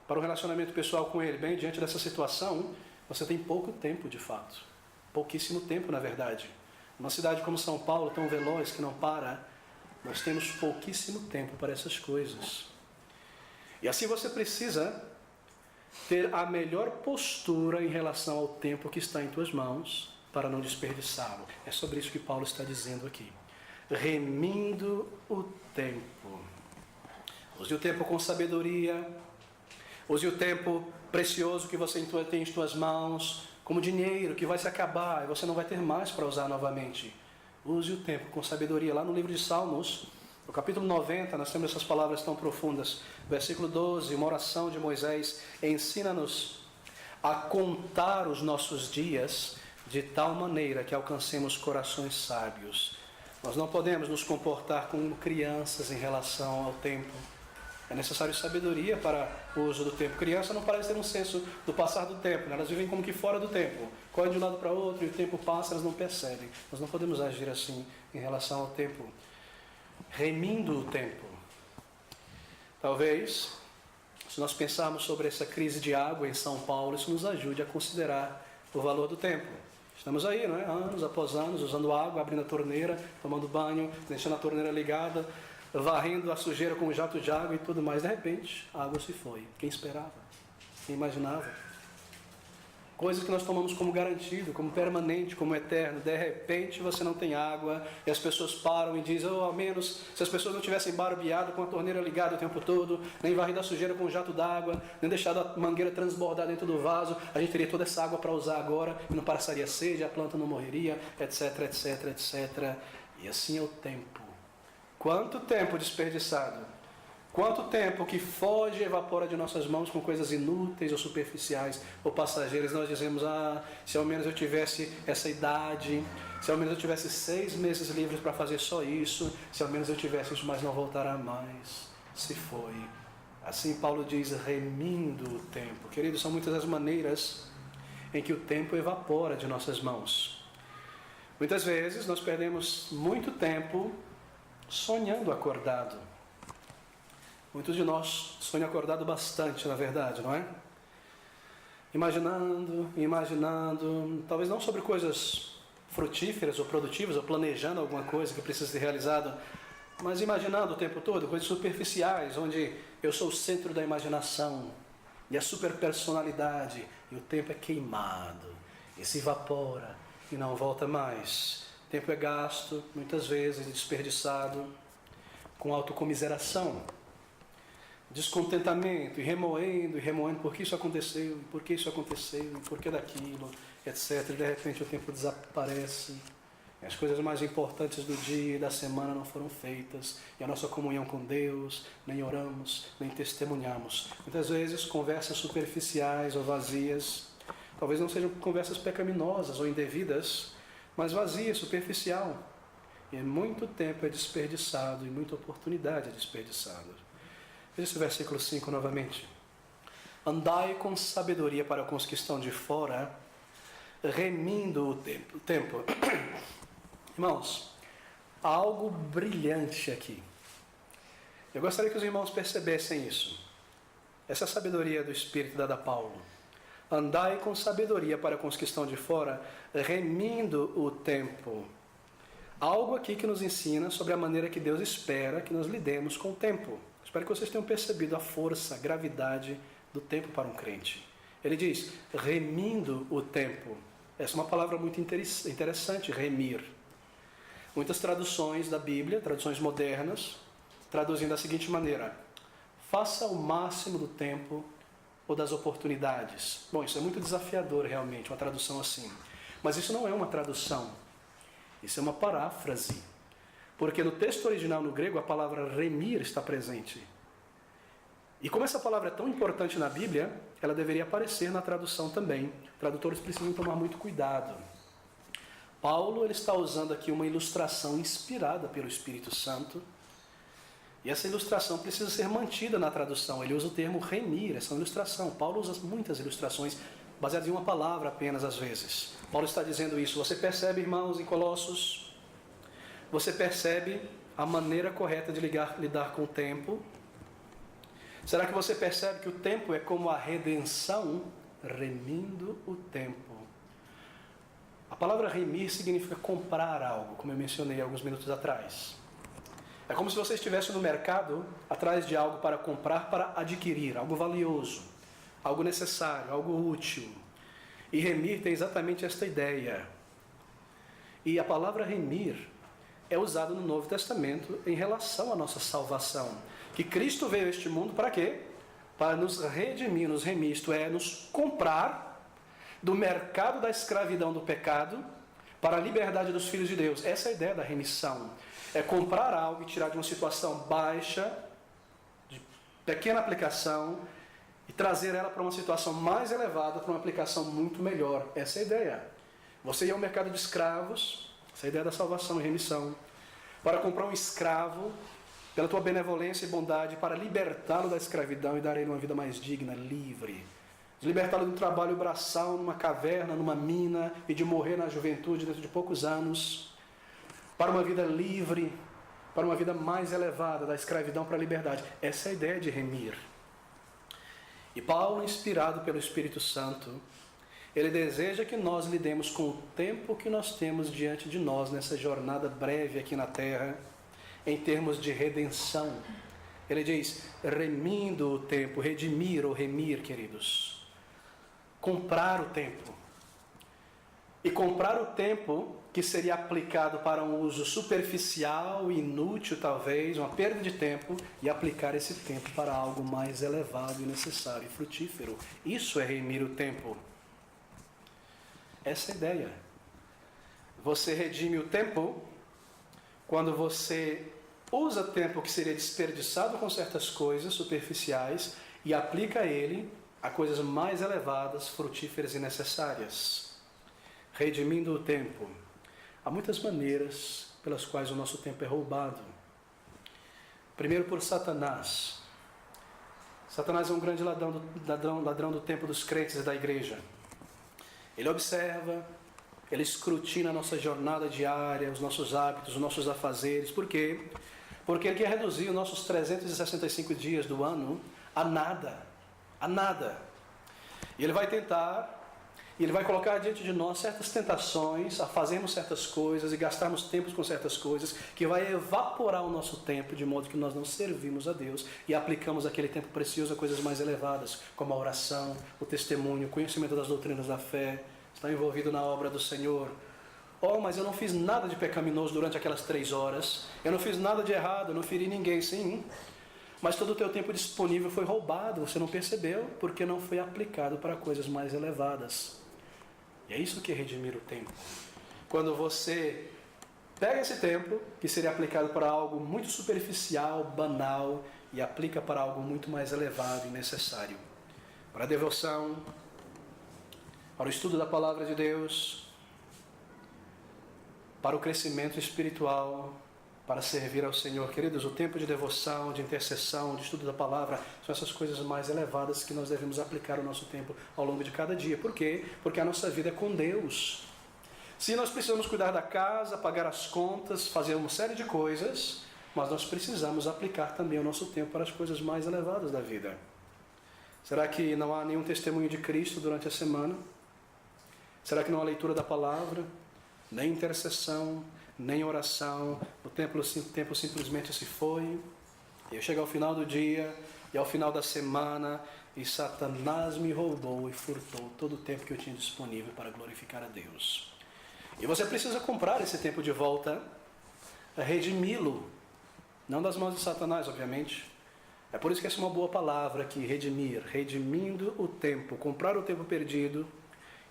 para o relacionamento pessoal com Ele? Bem, diante dessa situação, você tem pouco tempo de fato. Pouquíssimo tempo, na verdade. Uma cidade como São Paulo, tão veloz que não para, nós temos pouquíssimo tempo para essas coisas. E assim você precisa ter a melhor postura em relação ao tempo que está em tuas mãos, para não desperdiçá-lo. É sobre isso que Paulo está dizendo aqui. Remindo o tempo. Use o tempo com sabedoria. Use o tempo precioso que você tem em suas mãos, como dinheiro que vai se acabar e você não vai ter mais para usar novamente. Use o tempo com sabedoria. Lá no livro de Salmos, no capítulo 90, nós temos essas palavras tão profundas. Versículo 12, uma oração de Moisés: ensina-nos a contar os nossos dias de tal maneira que alcancemos corações sábios. Nós não podemos nos comportar como crianças em relação ao tempo. É necessário sabedoria para o uso do tempo. Criança não parece ter um senso do passar do tempo, né? Elas vivem como que fora do tempo. Correm de um lado para o outro e o tempo passa, elas não percebem. Nós não podemos agir assim em relação ao tempo. Remindo o tempo. Talvez, se nós pensarmos sobre essa crise de água em São Paulo, isso nos ajude a considerar o valor do tempo. Estamos aí, não é? Anos após anos, usando água, abrindo a torneira, tomando banho, deixando a torneira ligada, varrendo a sujeira com um jato de água e tudo mais. De repente, a água se foi. Quem esperava? Quem imaginava? Coisas que nós tomamos como garantido, como permanente, como eterno. De repente, você não tem água e as pessoas param e dizem: ao menos se as pessoas não tivessem barbeado com a torneira ligada o tempo todo, nem varrido a sujeira com um jato d'água, nem deixado a mangueira transbordar dentro do vaso, a gente teria toda essa água para usar agora e não passaria sede, a planta não morreria, etc, etc, etc. E assim é o tempo. Quanto tempo desperdiçado, quanto tempo que foge e evapora de nossas mãos com coisas inúteis ou superficiais ou passageiras. Nós dizemos: se ao menos eu tivesse essa idade, se ao menos eu tivesse 6 meses livres para fazer só isso, se ao menos eu tivesse isso, mas não voltará mais. Se foi. Assim Paulo diz: remindo o tempo. Queridos, são muitas as maneiras em que o tempo evapora de nossas mãos. Muitas vezes nós perdemos muito tempo sonhando acordado. Muitos de nós sonham acordado bastante, na verdade, não é? Imaginando, talvez não sobre coisas frutíferas ou produtivas, ou planejando alguma coisa que precisa ser realizada, mas imaginando o tempo todo, coisas superficiais, onde eu sou o centro da imaginação, e a superpersonalidade, e o tempo é queimado, e se evapora, e não volta mais. O tempo é gasto, muitas vezes, desperdiçado, com autocomiseração, descontentamento, e remoendo, por que isso aconteceu, e por que isso aconteceu, e por que daquilo, etc. E de repente o tempo desaparece, e as coisas mais importantes do dia e da semana não foram feitas, e a nossa comunhão com Deus, nem oramos, nem testemunhamos. Muitas vezes conversas superficiais ou vazias, talvez não sejam conversas pecaminosas ou indevidas, mas vazia, superficial. E muito tempo é desperdiçado, e muita oportunidade é desperdiçada. Veja esse versículo 5 novamente. Andai com sabedoria para com os que estão de fora, remindo o tempo. Irmãos, há algo brilhante aqui. Eu gostaria que os irmãos percebessem isso. Essa é a sabedoria do Espírito dada a Paulo. Andai com sabedoria para com os que estão de fora, remindo o tempo. Algo aqui que nos ensina sobre a maneira que Deus espera que nós lidemos com o tempo. Espero que vocês tenham percebido a força, a gravidade do tempo para um crente. Ele diz, remindo o tempo. Essa é uma palavra muito interessante, remir. Muitas traduções da Bíblia, traduções modernas, traduzem da seguinte maneira: faça o máximo do tempo ou das oportunidades. Bom, isso é muito desafiador realmente, uma tradução assim. Mas isso não é uma tradução, isso é uma paráfrase. Porque no texto original no grego a palavra remir está presente. E como essa palavra é tão importante na Bíblia, ela deveria aparecer na tradução também. Tradutores precisam tomar muito cuidado. Paulo ele está usando aqui uma ilustração inspirada pelo Espírito Santo. E essa ilustração precisa ser mantida na tradução. Ele usa o termo remir, essa é uma ilustração. Paulo usa muitas ilustrações baseadas em uma palavra apenas às vezes. Paulo está dizendo isso. Você percebe, irmãos, em Colossos? Você percebe a maneira correta de lidar com o tempo? Será que você percebe que o tempo é como a redenção? Remindo o tempo. A palavra remir significa comprar algo, como eu mencionei alguns minutos atrás. É como se você estivesse no mercado atrás de algo para comprar, para adquirir, algo valioso, algo necessário, algo útil. E remir tem exatamente esta ideia. E a palavra remir é usada no Novo Testamento em relação à nossa salvação. Que Cristo veio a este mundo para quê? Para nos redimir, nos remir, isto é, nos comprar do mercado da escravidão do pecado para a liberdade dos filhos de Deus. Essa é a ideia da remissão. É comprar algo e tirar de uma situação baixa, de pequena aplicação, e trazer ela para uma situação mais elevada, para uma aplicação muito melhor. Essa é a ideia. Você ia ao mercado de escravos, essa é a ideia da salvação e remissão, para comprar um escravo, pela tua benevolência e bondade, para libertá-lo da escravidão e dar a ele uma vida mais digna, livre. Libertá-lo de um trabalho braçal numa caverna, numa mina, e de morrer na juventude dentro de poucos anos, para uma vida livre, para uma vida mais elevada, da escravidão para a liberdade. Essa é a ideia de remir. E Paulo, inspirado pelo Espírito Santo, ele deseja que nós lidemos com o tempo que nós temos diante de nós nessa jornada breve aqui na terra, em termos de redenção. Ele diz, remindo o tempo, redimir ou remir, queridos. Comprar o tempo. E comprar o tempo que seria aplicado para um uso superficial, inútil talvez, uma perda de tempo, e aplicar esse tempo para algo mais elevado e necessário e frutífero. Isso é remir o tempo. Essa é a ideia. Você redime o tempo quando você usa tempo que seria desperdiçado com certas coisas superficiais e aplica ele a coisas mais elevadas, frutíferas e necessárias. Redimindo o tempo. Há muitas maneiras pelas quais o nosso tempo é roubado. Primeiro por Satanás. Satanás é um grande ladrão do tempo dos crentes e da igreja. Ele observa, ele escrutina a nossa jornada diária, os nossos hábitos, os nossos afazeres. Por quê? Porque ele quer reduzir os nossos 365 dias do ano a nada. A nada. E ele vai tentar, e ele vai colocar diante de nós certas tentações, a fazermos certas coisas e gastarmos tempos com certas coisas, que vai evaporar o nosso tempo, de modo que nós não servimos a Deus e aplicamos aquele tempo precioso a coisas mais elevadas, como a oração, o testemunho, o conhecimento das doutrinas da fé, estar envolvido na obra do Senhor. Oh, mas eu não fiz nada de pecaminoso durante aquelas 3 horas, eu não fiz nada de errado, eu não feri ninguém, sim. Mas todo o teu tempo disponível foi roubado, você não percebeu, porque não foi aplicado para coisas mais elevadas. E é isso que é redimir o tempo. Quando você pega esse tempo, que seria aplicado para algo muito superficial, banal, e aplica para algo muito mais elevado e necessário. Para a devoção, para o estudo da palavra de Deus, para o crescimento espiritual, para servir ao Senhor. Queridos, o tempo de devoção, de intercessão, de estudo da palavra, são essas coisas mais elevadas que nós devemos aplicar o nosso tempo ao longo de cada dia. Por quê? Porque a nossa vida é com Deus. Se nós precisamos cuidar da casa, pagar as contas, fazer uma série de coisas, mas nós precisamos aplicar também o nosso tempo para as coisas mais elevadas da vida. Será que não há nenhum testemunho de Cristo durante a semana? Será que não há leitura da palavra? Nem intercessão, nem oração, o tempo simplesmente se foi. E eu chego ao final do dia, e ao final da semana, e Satanás me roubou e furtou todo o tempo que eu tinha disponível para glorificar a Deus. E você precisa comprar esse tempo de volta, redimi-lo, não das mãos de Satanás, obviamente. É por isso que essa é uma boa palavra aqui, redimir, redimindo o tempo, comprar o tempo perdido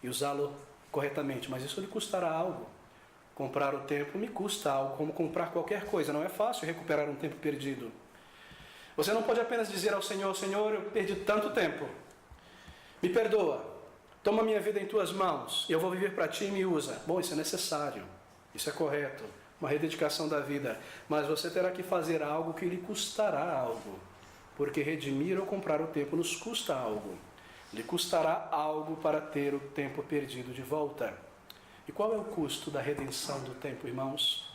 e usá-lo corretamente. Mas isso lhe custará algo. Comprar o tempo me custa algo, como comprar qualquer coisa. Não é fácil recuperar um tempo perdido. Você não pode apenas dizer ao Senhor: Senhor, eu perdi tanto tempo, me perdoa, toma minha vida em tuas mãos, eu vou viver para ti e me usa. Bom, isso é necessário, isso é correto, uma rededicação da vida. Mas você terá que fazer algo que lhe custará algo, porque redimir ou comprar o tempo nos custa algo. Lhe custará algo para ter o tempo perdido de volta. E qual é o custo da redenção do tempo, irmãos?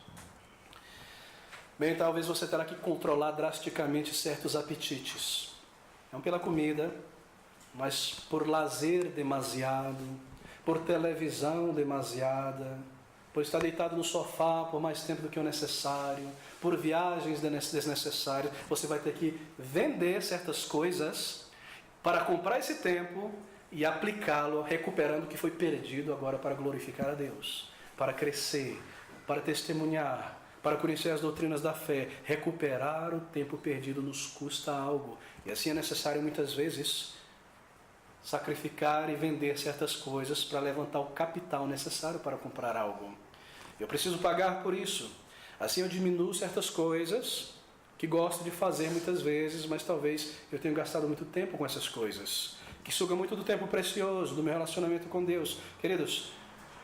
Bem, talvez você terá que controlar drasticamente certos apetites. Não pela comida, mas por lazer demasiado, por televisão demasiada, por estar deitado no sofá por mais tempo do que o necessário, por viagens desnecessárias. Você vai ter que vender certas coisas para comprar esse tempo e aplicá-lo, recuperando o que foi perdido agora para glorificar a Deus, para crescer, para testemunhar, para conhecer as doutrinas da fé. Recuperar o tempo perdido nos custa algo. E assim é necessário muitas vezes sacrificar e vender certas coisas para levantar o capital necessário para comprar algo. Eu preciso pagar por isso. Assim eu diminuo certas coisas que gosto de fazer muitas vezes, mas talvez eu tenha gastado muito tempo com essas coisas, que suga muito do tempo precioso do meu relacionamento com Deus. Queridos,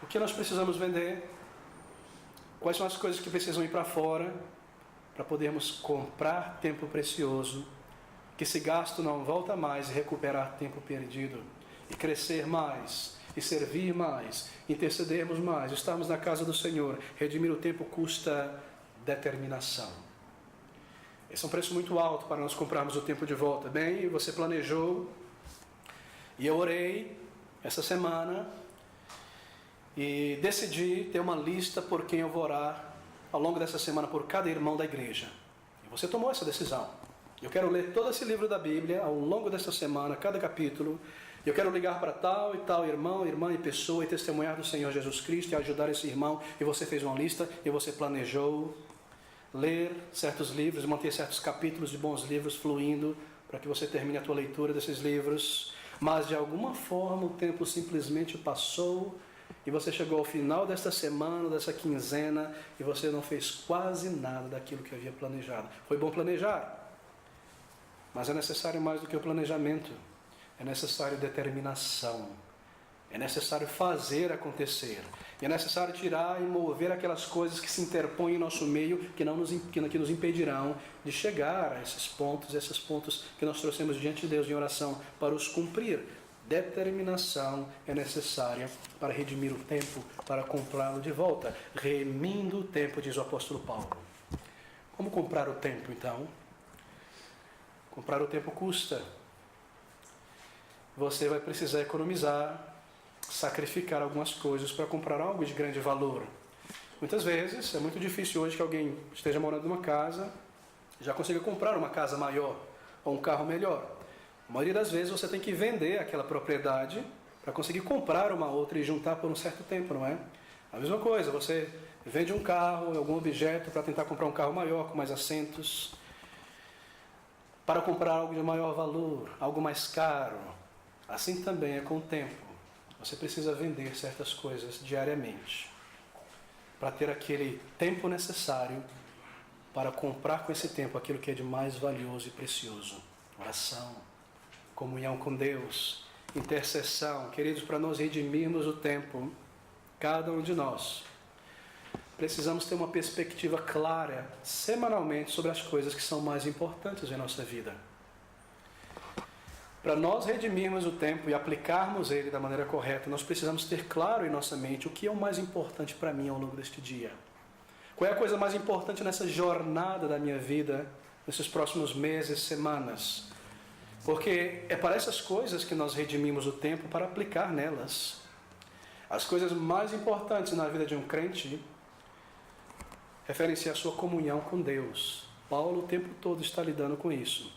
o que nós precisamos vender? Quais são as coisas que precisam ir para fora para podermos comprar tempo precioso, que esse gasto não volta mais, e recuperar tempo perdido, e crescer mais, e servir mais, intercedermos mais, estarmos na casa do Senhor. Redimir o tempo custa determinação. Esse é um preço muito alto para nós comprarmos o tempo de volta. Bem, você planejou, e eu orei essa semana, e decidi ter uma lista por quem eu vou orar ao longo dessa semana, por cada irmão da igreja. E você tomou essa decisão. Eu quero ler todo esse livro da Bíblia ao longo dessa semana, cada capítulo. Eu quero ligar para tal e tal irmão, irmã e pessoa e testemunhar do Senhor Jesus Cristo e ajudar esse irmão. E você fez uma lista e você planejou ler certos livros, manter certos capítulos de bons livros fluindo para que você termine a tua leitura desses livros. Mas de alguma forma o tempo simplesmente passou e você chegou ao final desta semana, dessa quinzena, e você não fez quase nada daquilo que havia planejado. Foi bom planejar, mas é necessário mais do que o planejamento. É necessário determinação. É necessário fazer acontecer. E é necessário tirar e mover aquelas coisas que se interpõem em nosso meio, que nos impedirão de chegar a esses pontos que nós trouxemos diante de Deus em oração para os cumprir. Determinação é necessária para redimir o tempo, para comprá-lo de volta. Remindo o tempo, diz o apóstolo Paulo. Como comprar o tempo, então? Comprar o tempo custa. Você vai precisar economizar, sacrificar algumas coisas para comprar algo de grande valor. Muitas vezes, é muito difícil hoje que alguém esteja morando numa casa, já consiga comprar uma casa maior ou um carro melhor. A maioria das vezes você tem que vender aquela propriedade para conseguir comprar uma outra e juntar por um certo tempo, não é? A mesma coisa, você vende um carro, algum objeto para tentar comprar um carro maior, com mais assentos, para comprar algo de maior valor, algo mais caro. Assim também é com o tempo. Você precisa vender certas coisas diariamente para ter aquele tempo necessário para comprar com esse tempo aquilo que é de mais valioso e precioso. Oração, comunhão com Deus, intercessão. Queridos, para nós redimirmos o tempo, cada um de nós precisamos ter uma perspectiva clara, semanalmente, sobre as coisas que são mais importantes em nossa vida. Para nós redimirmos o tempo e aplicarmos ele da maneira correta, nós precisamos ter claro em nossa mente o que é o mais importante para mim ao longo deste dia. Qual é a coisa mais importante nessa jornada da minha vida, nesses próximos meses, semanas? Porque é para essas coisas que nós redimimos o tempo, para aplicar nelas. As coisas mais importantes na vida de um crente referem-se à sua comunhão com Deus. Paulo o tempo todo está lidando com isso.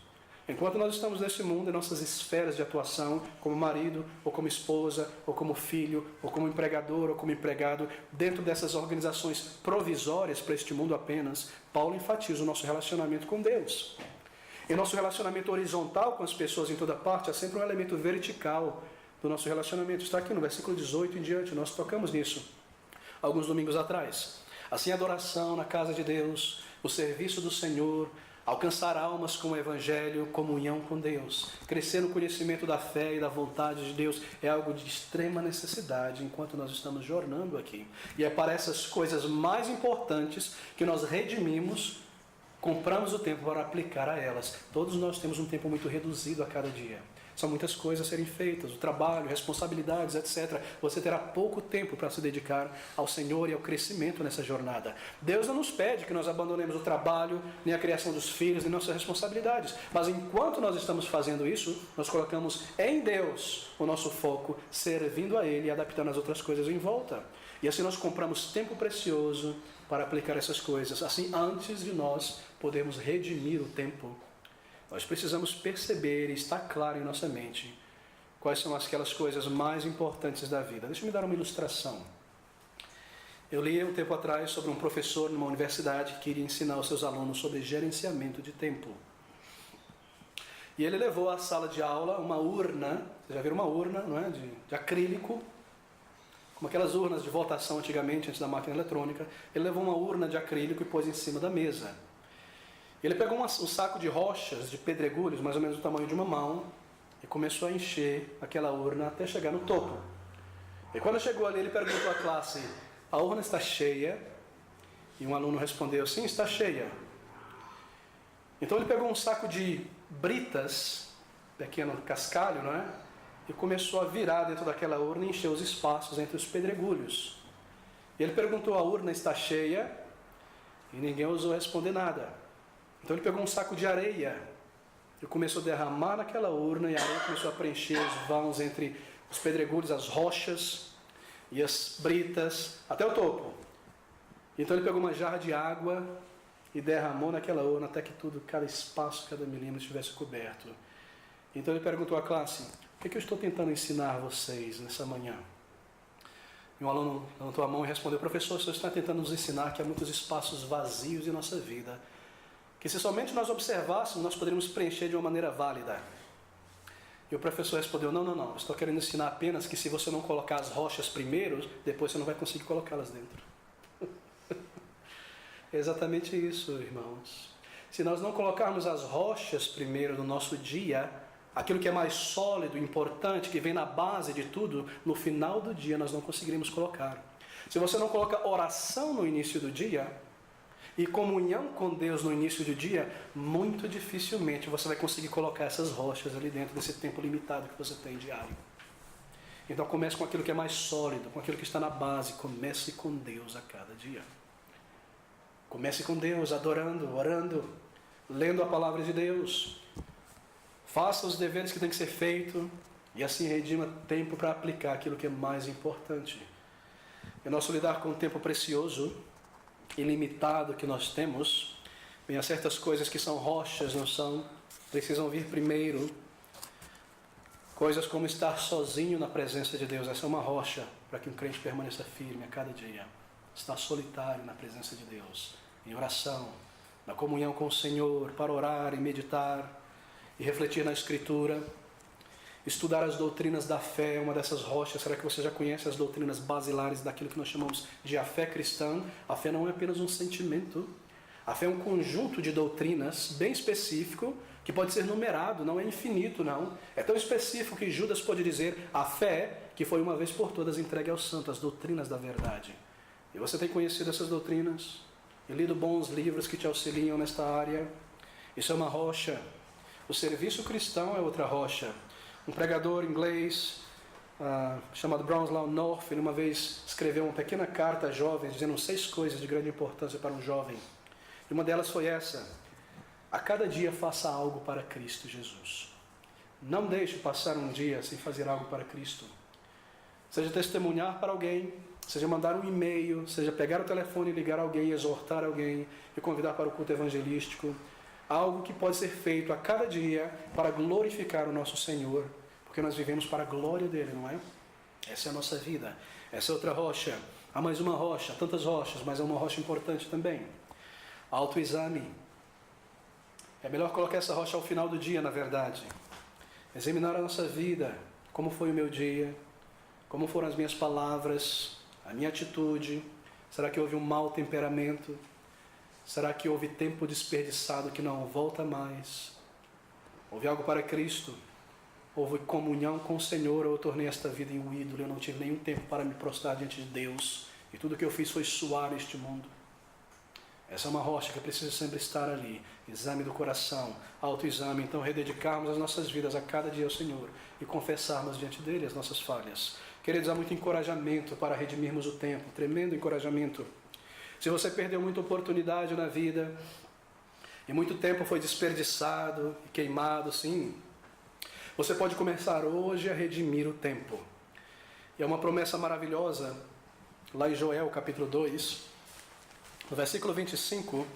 Enquanto nós estamos nesse mundo, em nossas esferas de atuação, como marido, ou como esposa, ou como filho, ou como empregador, ou como empregado, dentro dessas organizações provisórias para este mundo apenas, Paulo enfatiza o nosso relacionamento com Deus. E nosso relacionamento horizontal com as pessoas em toda parte é sempre um elemento vertical do nosso relacionamento. Está aqui no versículo 18 em diante, nós tocamos nisso alguns domingos atrás. Assim, a adoração na casa de Deus, o serviço do Senhor, alcançar almas com o Evangelho, comunhão com Deus, crescer no conhecimento da fé e da vontade de Deus é algo de extrema necessidade enquanto nós estamos jornando aqui. E é para essas coisas mais importantes que nós redimimos, compramos o tempo para aplicar a elas. Todos nós temos um tempo muito reduzido a cada dia. São muitas coisas a serem feitas, o trabalho, responsabilidades, etc. Você terá pouco tempo para se dedicar ao Senhor e ao crescimento nessa jornada. Deus não nos pede que nós abandonemos o trabalho, nem a criação dos filhos, nem nossas responsabilidades. Mas enquanto nós estamos fazendo isso, nós colocamos em Deus o nosso foco, servindo a Ele e adaptando as outras coisas em volta. E assim nós compramos tempo precioso para aplicar essas coisas. Assim, antes de nós podermos redimir o tempo, nós precisamos perceber e estar claro em nossa mente quais são aquelas coisas mais importantes da vida. Deixa eu me dar uma ilustração. Eu li um tempo atrás sobre um professor numa universidade que queria ensinar aos seus alunos sobre gerenciamento de tempo. E ele levou à sala de aula uma urna, vocês já viram uma urna, não é? de acrílico, como aquelas urnas de votação antigamente, antes da máquina eletrônica. Ele levou uma urna de acrílico e pôs em cima da mesa. Ele pegou um saco de rochas, de pedregulhos, mais ou menos do tamanho de uma mão, e começou a encher aquela urna até chegar no topo. E quando chegou ali, ele perguntou à classe: a urna está cheia? E um aluno respondeu: sim, está cheia. Então ele pegou um saco de britas, pequeno cascalho, não é? E começou a virar dentro daquela urna e encher os espaços entre os pedregulhos. E ele perguntou: a urna está cheia? E ninguém ousou responder nada. Então ele pegou um saco de areia e começou a derramar naquela urna, e a areia começou a preencher os vãos entre os pedregulhos, as rochas e as britas, até o topo. Então ele pegou uma jarra de água e derramou naquela urna até que tudo, cada espaço, cada milímetro estivesse coberto. Então ele perguntou à classe: o que eu estou tentando ensinar vocês nessa manhã? E um aluno levantou a mão e respondeu: professor, o senhor está tentando nos ensinar que há muitos espaços vazios em nossa vida, que se somente nós observássemos, nós poderíamos preencher de uma maneira válida. E o professor respondeu: não, estou querendo ensinar apenas que se você não colocar as rochas primeiro, depois você não vai conseguir colocá-las dentro. É exatamente isso, irmãos. Se nós não colocarmos as rochas primeiro no nosso dia, aquilo que é mais sólido, importante, que vem na base de tudo, no final do dia nós não conseguiremos colocar. Se você não coloca oração no início do dia e comunhão com Deus no início do dia, muito dificilmente você vai conseguir colocar essas rochas ali dentro desse tempo limitado que você tem diário. Então comece com aquilo que é mais sólido, com aquilo que está na base. Comece com Deus a cada dia. Comece com Deus, adorando, orando, lendo a palavra de Deus. Faça os deveres que tem que ser feito e assim redima tempo para aplicar aquilo que é mais importante. É nosso lidar com o tempo precioso, ilimitado que nós temos. Bem, há certas coisas que são rochas, não são? Precisam vir primeiro. Coisas como estar sozinho na presença de Deus. Essa é uma rocha para que um crente permaneça firme a cada dia. Estar solitário na presença de Deus, em oração, na comunhão com o Senhor, para orar e meditar e refletir na Escritura. Estudar as doutrinas da fé é uma dessas rochas. Será que você já conhece as doutrinas basilares daquilo que nós chamamos de a fé cristã? A fé não é apenas um sentimento. A fé é um conjunto de doutrinas bem específico, que pode ser numerado, não é infinito, não. É tão específico que Judas pode dizer: a fé que foi uma vez por todas entregue aos santos, as doutrinas da verdade. E você tem conhecido essas doutrinas e lido bons livros que te auxiliam nesta área. Isso é uma rocha. O serviço cristão é outra rocha. Um pregador inglês chamado Bronislaw North, ele uma vez escreveu uma pequena carta a jovens, dizendo 6 coisas de grande importância para um jovem. E uma delas foi essa: a cada dia faça algo para Cristo Jesus. Não deixe passar um dia sem fazer algo para Cristo. Seja testemunhar para alguém, seja mandar um e-mail, seja pegar o telefone e ligar alguém, exortar alguém e convidar para o culto evangelístico. algo que pode ser feito a cada dia para glorificar o nosso Senhor, porque nós vivemos para a glória dele, não é? Essa é a nossa vida. Essa é outra rocha. Há mais uma rocha, tantas rochas, mas é uma rocha importante também. Autoexame. É melhor colocar essa rocha ao final do dia, na verdade. Examinar a nossa vida. Como foi o meu dia? Como foram as minhas palavras? A minha atitude? Será que houve um mau temperamento? Será que houve tempo desperdiçado que não volta mais? Houve algo para Cristo? Houve comunhão com o Senhor, ou eu tornei esta vida em um ídolo, eu não tive nenhum tempo para me prostrar diante de Deus, e tudo que eu fiz foi suar neste mundo. Essa é uma rocha que precisa sempre estar ali. Exame do coração, autoexame. Então rededicarmos as nossas vidas a cada dia ao Senhor e confessarmos diante dele as nossas falhas. Queridos, há muito encorajamento para redimirmos o tempo, tremendo encorajamento. Se você perdeu muita oportunidade na vida e muito tempo foi desperdiçado e queimado, sim, você pode começar hoje a redimir o tempo. E é uma promessa maravilhosa, lá em Joel, capítulo 2, no versículo 25,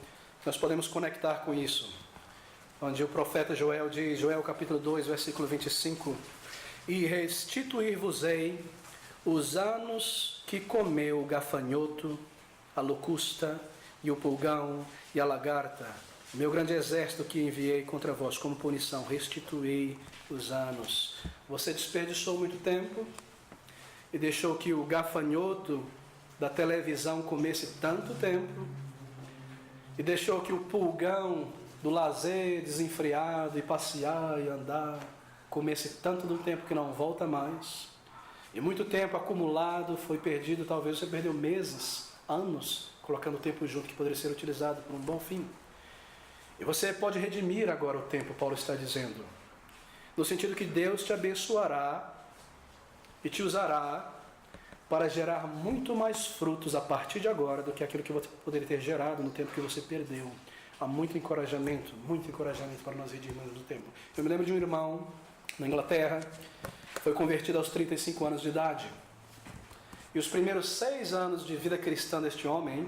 nós podemos conectar com isso. Onde o profeta Joel diz, Joel capítulo 2, versículo 25, e restituir-vos-ei os anos que comeu o gafanhoto, a locusta e o pulgão e a lagarta, o meu grande exército que enviei contra vós como punição, restituí os anos. Você desperdiçou muito tempo e deixou que o gafanhoto da televisão comesse tanto tempo, e deixou que o pulgão do lazer desenfreado e passear e andar comesse tanto do tempo que não volta mais, e muito tempo acumulado foi perdido. Talvez você perdeu meses, anos, colocando o tempo junto que poderia ser utilizado por um bom fim. E você pode redimir agora o tempo, Paulo está dizendo, no sentido que Deus te abençoará e te usará para gerar muito mais frutos a partir de agora do que aquilo que você poderia ter gerado no tempo que você perdeu. Há muito encorajamento para nós redimirmos o tempo. Eu me lembro de um irmão na Inglaterra, foi convertido aos 35 anos de idade. E os primeiros 6 anos de vida cristã deste homem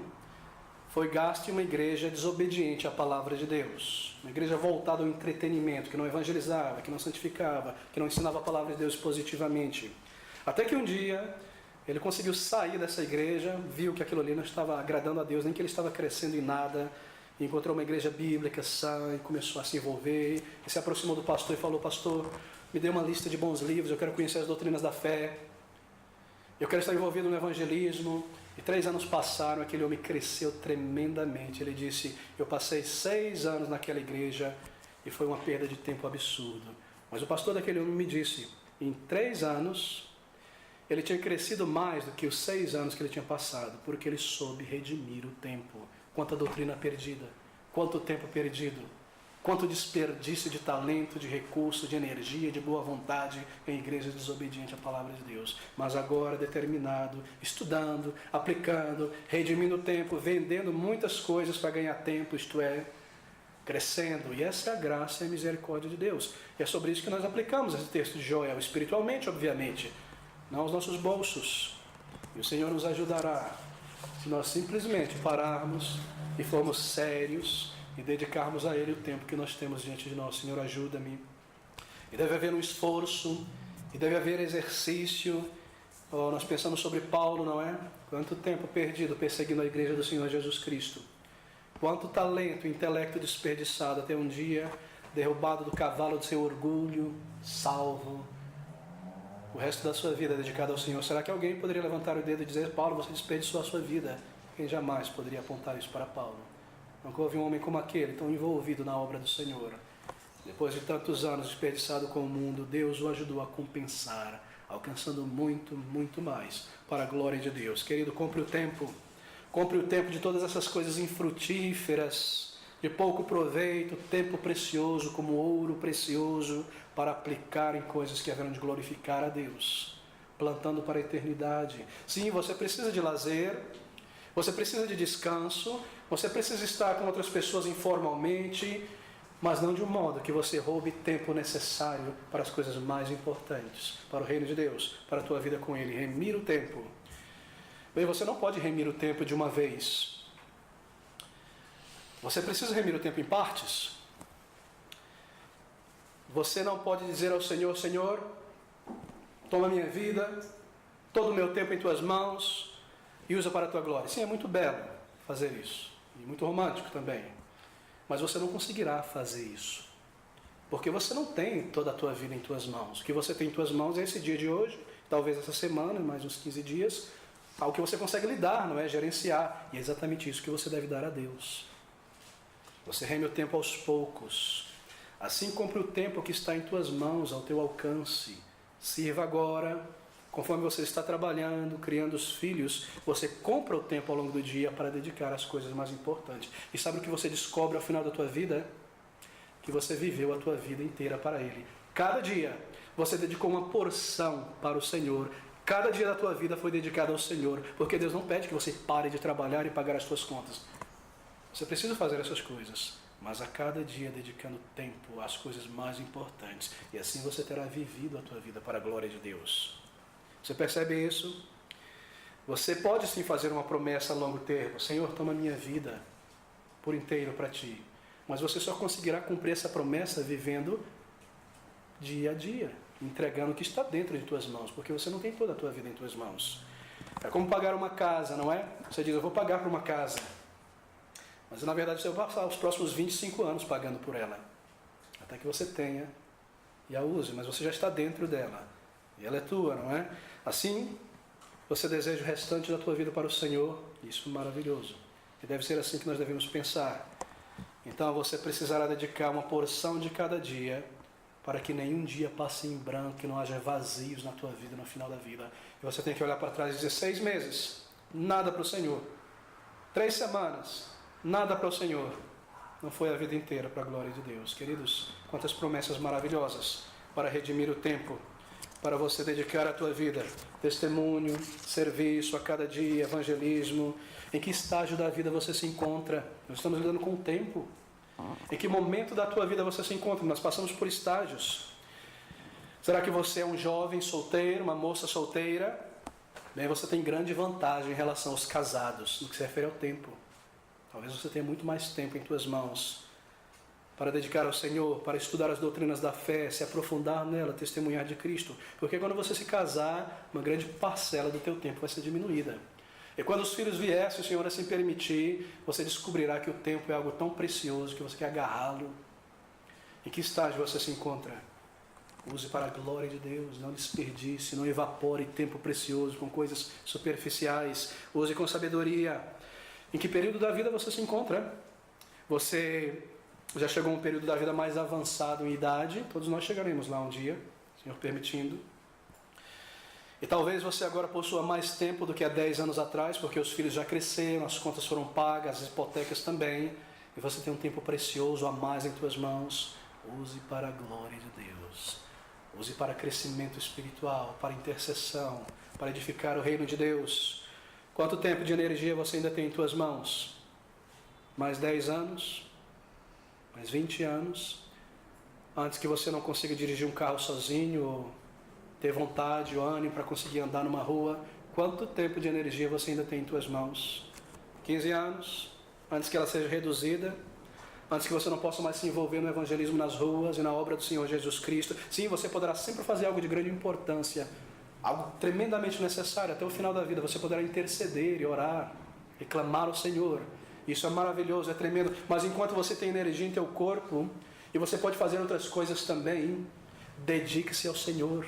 foi gasto em uma igreja desobediente à palavra de Deus. Uma igreja voltada ao entretenimento, que não evangelizava, que não santificava, que não ensinava a palavra de Deus positivamente. Até que um dia ele conseguiu sair dessa igreja, viu que aquilo ali não estava agradando a Deus, nem que ele estava crescendo em nada, e encontrou uma igreja bíblica sã e começou a se envolver, e se aproximou do pastor e falou: pastor, me dê uma lista de bons livros, eu quero conhecer as doutrinas da fé, eu quero estar envolvido no evangelismo. E 3 anos passaram, aquele homem cresceu tremendamente. Ele disse: eu passei 6 anos naquela igreja e foi uma perda de tempo absurdo. Mas o pastor daquele homem me disse, em 3 anos, ele tinha crescido mais do que os 6 anos que ele tinha passado, porque ele soube redimir o tempo. Quanta doutrina perdida, quanto tempo perdido, quanto desperdício de talento, de recurso, de energia, de boa vontade em igrejas desobedientes à palavra de Deus. Mas agora determinado, estudando, aplicando, redimindo o tempo, vendendo muitas coisas para ganhar tempo, isto é, crescendo. E essa é a graça e a misericórdia de Deus. E é sobre isso que nós aplicamos esse texto de Joel, espiritualmente, obviamente, não aos nossos bolsos. E o Senhor nos ajudará se nós simplesmente pararmos e formos sérios e dedicarmos a Ele o tempo que nós temos diante de nós. Senhor, ajuda-me. E deve haver um esforço, e deve haver exercício. Nós pensamos sobre Paulo, não é? Quanto tempo perdido perseguindo a igreja do Senhor Jesus Cristo. Quanto talento e intelecto desperdiçado até um dia, derrubado do cavalo do seu orgulho, salvo. O resto da sua vida dedicado ao Senhor. Será que alguém poderia levantar o dedo e dizer: Paulo, você desperdiçou a sua vida? Quem jamais poderia apontar isso para Paulo? Nunca houve um homem como aquele, tão envolvido na obra do Senhor. Depois de tantos anos desperdiçado com o mundo, Deus o ajudou a compensar, alcançando muito, muito mais para a glória de Deus. Querido, compre o tempo de todas essas coisas infrutíferas, de pouco proveito, tempo precioso como ouro precioso, para aplicar em coisas que haverão de glorificar a Deus, plantando para a eternidade. Sim, você precisa de lazer, você precisa de descanso, você precisa estar com outras pessoas informalmente, mas não de um modo que você roube tempo necessário para as coisas mais importantes, para o reino de Deus, para a tua vida com Ele. Remir o tempo. Bem, você não pode remir o tempo de uma vez. Você precisa remir o tempo em partes. Você não pode dizer ao Senhor: Senhor, toma minha vida, todo o meu tempo em tuas mãos e usa para a tua glória. Sim, é muito belo fazer isso, e muito romântico também, mas você não conseguirá fazer isso, porque você não tem toda a tua vida em tuas mãos. O que você tem em tuas mãos é esse dia de hoje, talvez essa semana, mais uns 15 dias, algo que você consegue lidar, não é? Gerenciar. E é exatamente isso que você deve dar a Deus. Você reme o tempo aos poucos. Assim compre o tempo que está em tuas mãos, ao teu alcance. Sirva agora. Conforme você está trabalhando, criando os filhos, você compra o tempo ao longo do dia para dedicar às coisas mais importantes. E sabe o que você descobre ao final da tua vida? Que você viveu a tua vida inteira para Ele. Cada dia você dedicou uma porção para o Senhor. Cada dia da tua vida foi dedicado ao Senhor. Porque Deus não pede que você pare de trabalhar e pagar as suas contas. Você precisa fazer essas coisas, mas a cada dia dedicando tempo às coisas mais importantes. E assim você terá vivido a tua vida para a glória de Deus. Você percebe isso? Você pode sim fazer uma promessa a longo termo. Senhor, toma minha vida por inteiro para Ti. Mas você só conseguirá cumprir essa promessa vivendo dia a dia, entregando o que está dentro de tuas mãos, porque você não tem toda a tua vida em tuas mãos. É como pagar uma casa, não é? Você diz: eu vou pagar por uma casa. Mas na verdade você vai passar os próximos 25 anos pagando por ela, até que você tenha e a use, mas você já está dentro dela. E ela é tua, não é? Assim, você deseja o restante da tua vida para o Senhor. Isso é maravilhoso. E deve ser assim que nós devemos pensar. Então você precisará dedicar uma porção de cada dia, para que nenhum dia passe em branco, que não haja vazios na tua vida, no final da vida. E você tem que olhar para trás e dizer: 6 meses, nada para o Senhor. 3 semanas, nada para o Senhor. Não foi a vida inteira para a glória de Deus. Queridos, quantas promessas maravilhosas para redimir o tempo, para você dedicar a tua vida, testemunho, serviço a cada dia, evangelismo. Em que estágio da vida você se encontra? Nós estamos lidando com o tempo. Em que momento da tua vida você se encontra? Nós passamos por estágios. Será que você é um jovem solteiro, uma moça solteira? Bem, você tem grande vantagem em relação aos casados, no que se refere ao tempo. Talvez você tenha muito mais tempo em tuas mãos para dedicar ao Senhor, para estudar as doutrinas da fé, se aprofundar nela, testemunhar de Cristo. Porque quando você se casar, uma grande parcela do teu tempo vai ser diminuída. E quando os filhos viessem, se o Senhor assim permitir, você descobrirá que o tempo é algo tão precioso que você quer agarrá-lo. Em que estágio você se encontra? Use para a glória de Deus, não desperdice, não evapore tempo precioso com coisas superficiais. Use com sabedoria. Em que período da vida você se encontra? Você já chegou a um período da vida mais avançado em idade? Todos nós chegaremos lá um dia, Senhor permitindo. E talvez você agora possua mais tempo do que há 10 anos atrás, porque os filhos já cresceram, as contas foram pagas, as hipotecas também, e você tem um tempo precioso a mais em tuas mãos. Use para a glória de Deus. Use para crescimento espiritual, para intercessão, para edificar o reino de Deus. Quanto tempo de energia você ainda tem em tuas mãos? Mais 10 anos? Mais 20 anos? Antes que você não consiga dirigir um carro sozinho, ou ter vontade ou ânimo para conseguir andar numa rua? Quanto tempo de energia você ainda tem em tuas mãos? 15 anos? Antes que ela seja reduzida? Antes que você não possa mais se envolver no evangelismo nas ruas e na obra do Senhor Jesus Cristo? Sim, você poderá sempre fazer algo de grande importância, algo tremendamente necessário. Até o final da vida você poderá interceder e orar, e clamar ao Senhor. Isso é maravilhoso, é tremendo. Mas enquanto você tem energia em teu corpo, e você pode fazer outras coisas também, dedique-se ao Senhor.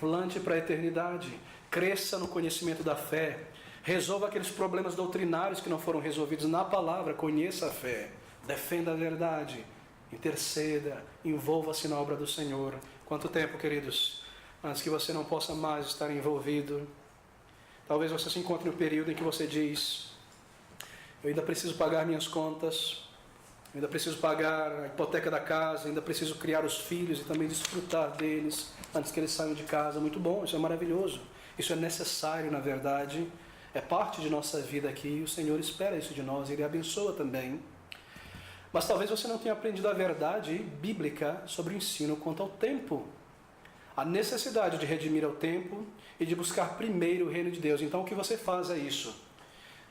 Plante para a eternidade. Cresça no conhecimento da fé. Resolva aqueles problemas doutrinários que não foram resolvidos na palavra. Conheça a fé. Defenda a verdade. Interceda. Envolva-se na obra do Senhor. Quanto tempo, queridos? Antes que você não possa mais estar envolvido. Talvez você se encontre no período em que você diz: eu ainda preciso pagar minhas contas, eu ainda preciso pagar a hipoteca da casa, ainda preciso criar os filhos e também desfrutar deles antes que eles saiam de casa. Muito bom, isso é maravilhoso. Isso é necessário, na verdade. É parte de nossa vida aqui. O Senhor espera isso de nós, Ele abençoa também. Mas talvez você não tenha aprendido a verdade bíblica sobre o ensino quanto ao tempo. A necessidade de redimir ao tempo e de buscar primeiro o reino de Deus. Então o que você faz é isso.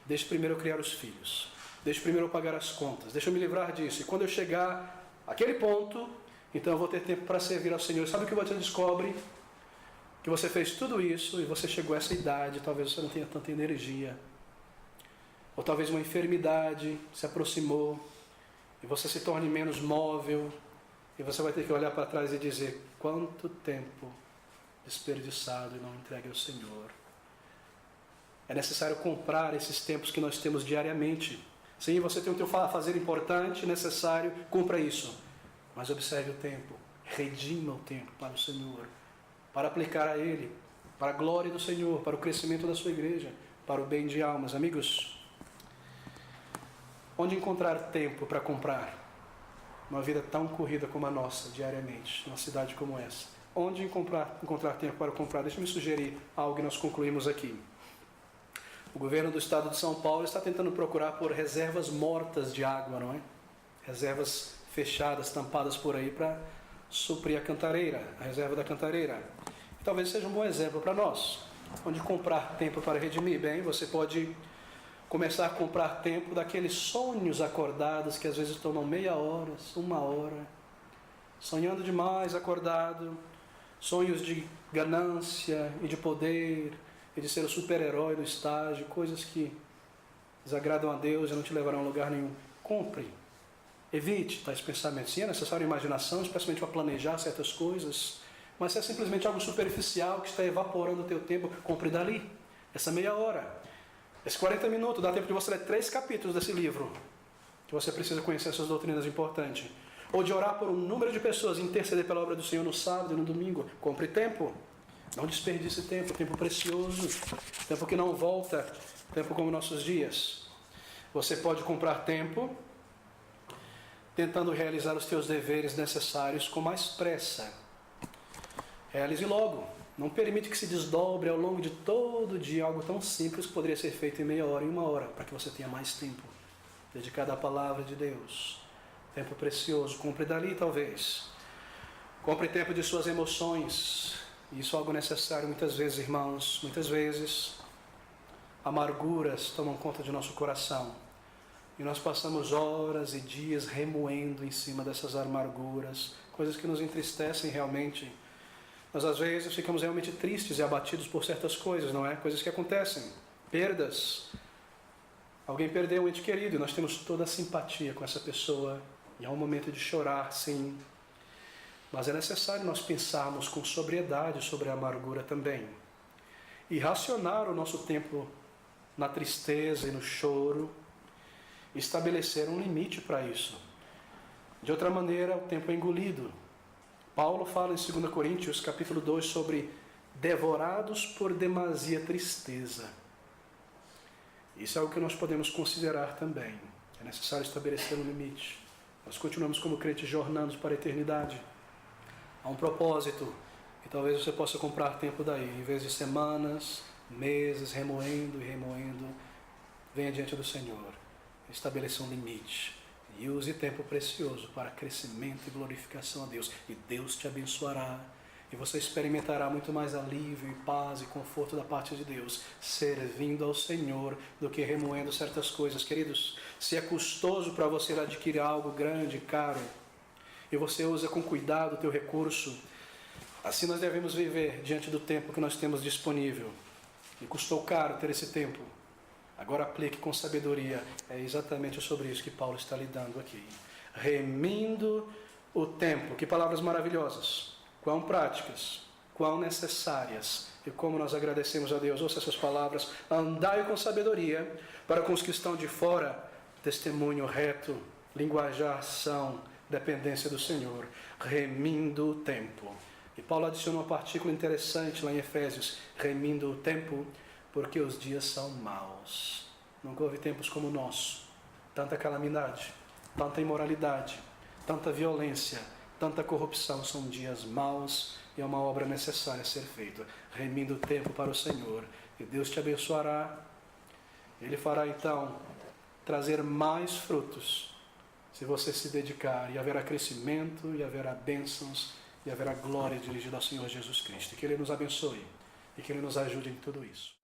Deixa primeiro eu criar os filhos. Deixa primeiro eu pagar as contas. Deixa eu me livrar disso. E quando eu chegar àquele ponto, então eu vou ter tempo para servir ao Senhor. Sabe o que você descobre? Que você fez tudo isso e você chegou a essa idade, talvez você não tenha tanta energia. Ou talvez uma enfermidade se aproximou e você se torne menos móvel. E você vai ter que olhar para trás e dizer, quanto tempo desperdiçado e não entregue ao Senhor. É necessário comprar esses tempos que nós temos diariamente. Sim, você tem o teu fazer importante, necessário, cumpra isso. Mas observe o tempo, redima o tempo para o Senhor, para aplicar a Ele, para a glória do Senhor, para o crescimento da sua igreja, para o bem de almas. Amigos, onde encontrar tempo para comprar uma vida tão corrida como a nossa, diariamente, numa cidade como essa? Onde encontrar tempo para comprar? Deixa-me sugerir algo que nós concluímos aqui. O governo do estado de São Paulo está tentando procurar por reservas mortas de água, não é? Reservas fechadas, tampadas por aí para suprir a cantareira, a reserva da cantareira. Talvez seja um bom exemplo para nós. Onde comprar tempo para redimir? Bem, você pode começar a comprar tempo daqueles sonhos acordados que às vezes tomam meia hora, 1 hora, sonhando demais acordado, sonhos de ganância e de poder, e de ser o super-herói do estágio, coisas que desagradam a Deus e não te levarão a lugar nenhum. Compre, evite tais pensamentos. Sim, é necessário imaginação, especialmente para planejar certas coisas, mas se é simplesmente algo superficial que está evaporando o teu tempo, compre dali, essa meia hora, esses 40 minutos, dá tempo de você ler 3 capítulos desse livro, que você precisa conhecer essas doutrinas importantes. Ou de orar por um número de pessoas, interceder pela obra do Senhor no sábado e no domingo. Compre tempo. Não desperdice tempo, tempo precioso, tempo que não volta, tempo como nossos dias. Você pode comprar tempo tentando realizar os teus deveres necessários com mais pressa. Realize logo. Não permite que se desdobre ao longo de todo o dia algo tão simples que poderia ser feito em meia hora, em 1 hora, para que você tenha mais tempo dedicado à palavra de Deus. Tempo precioso, compre dali talvez. Compre tempo de suas emoções. Isso é algo necessário muitas vezes, irmãos. Muitas vezes amarguras tomam conta de nosso coração. E nós passamos horas e dias remoendo em cima dessas amarguras, coisas que nos entristecem realmente. Nós às vezes ficamos realmente tristes e abatidos por certas coisas, não é? Coisas que acontecem, perdas. Alguém perdeu um ente querido e nós temos toda a simpatia com essa pessoa. E há um momento de chorar, sim. Mas é necessário nós pensarmos com sobriedade sobre a amargura também. E racionar o nosso tempo na tristeza e no choro. E estabelecer um limite para isso. De outra maneira, o tempo é engolido. Paulo fala em 2 Coríntios, capítulo 2, sobre devorados por demasia tristeza. Isso é algo que nós podemos considerar também. É necessário estabelecer um limite. Nós continuamos como crentes jornando para a eternidade. Há um propósito, e talvez você possa comprar tempo daí, em vez de semanas, meses, remoendo e remoendo, venha diante do Senhor, estabeleça um limite, e use tempo precioso para crescimento e glorificação a Deus, e Deus te abençoará, e você experimentará muito mais alívio e paz e conforto da parte de Deus, servindo ao Senhor, do que remoendo certas coisas. Queridos, se é custoso para você adquirir algo grande, caro, e você usa com cuidado o teu recurso, assim nós devemos viver diante do tempo que nós temos disponível. E custou caro ter esse tempo. Agora aplique com sabedoria. É exatamente sobre isso que Paulo está lidando aqui. Remindo o tempo. Que palavras maravilhosas. Quão práticas, quão necessárias. E como nós agradecemos a Deus. Ouça essas palavras. Andai com sabedoria, para com os que estão de fora, testemunho reto, linguajar são, dependência do Senhor, remindo o tempo. E Paulo adiciona uma partícula interessante lá em Efésios, remindo o tempo, porque os dias são maus. Nunca houve tempos como o nosso. Tanta calamidade, tanta imoralidade, tanta violência, tanta corrupção. São dias maus e é uma obra necessária a ser feita. Remindo o tempo para o Senhor. E Deus te abençoará. Ele fará então trazer mais frutos, se você se dedicar, e haverá crescimento, e haverá bênçãos, e haverá glória dirigida ao Senhor Jesus Cristo. Que Ele nos abençoe, e que Ele nos ajude em tudo isso.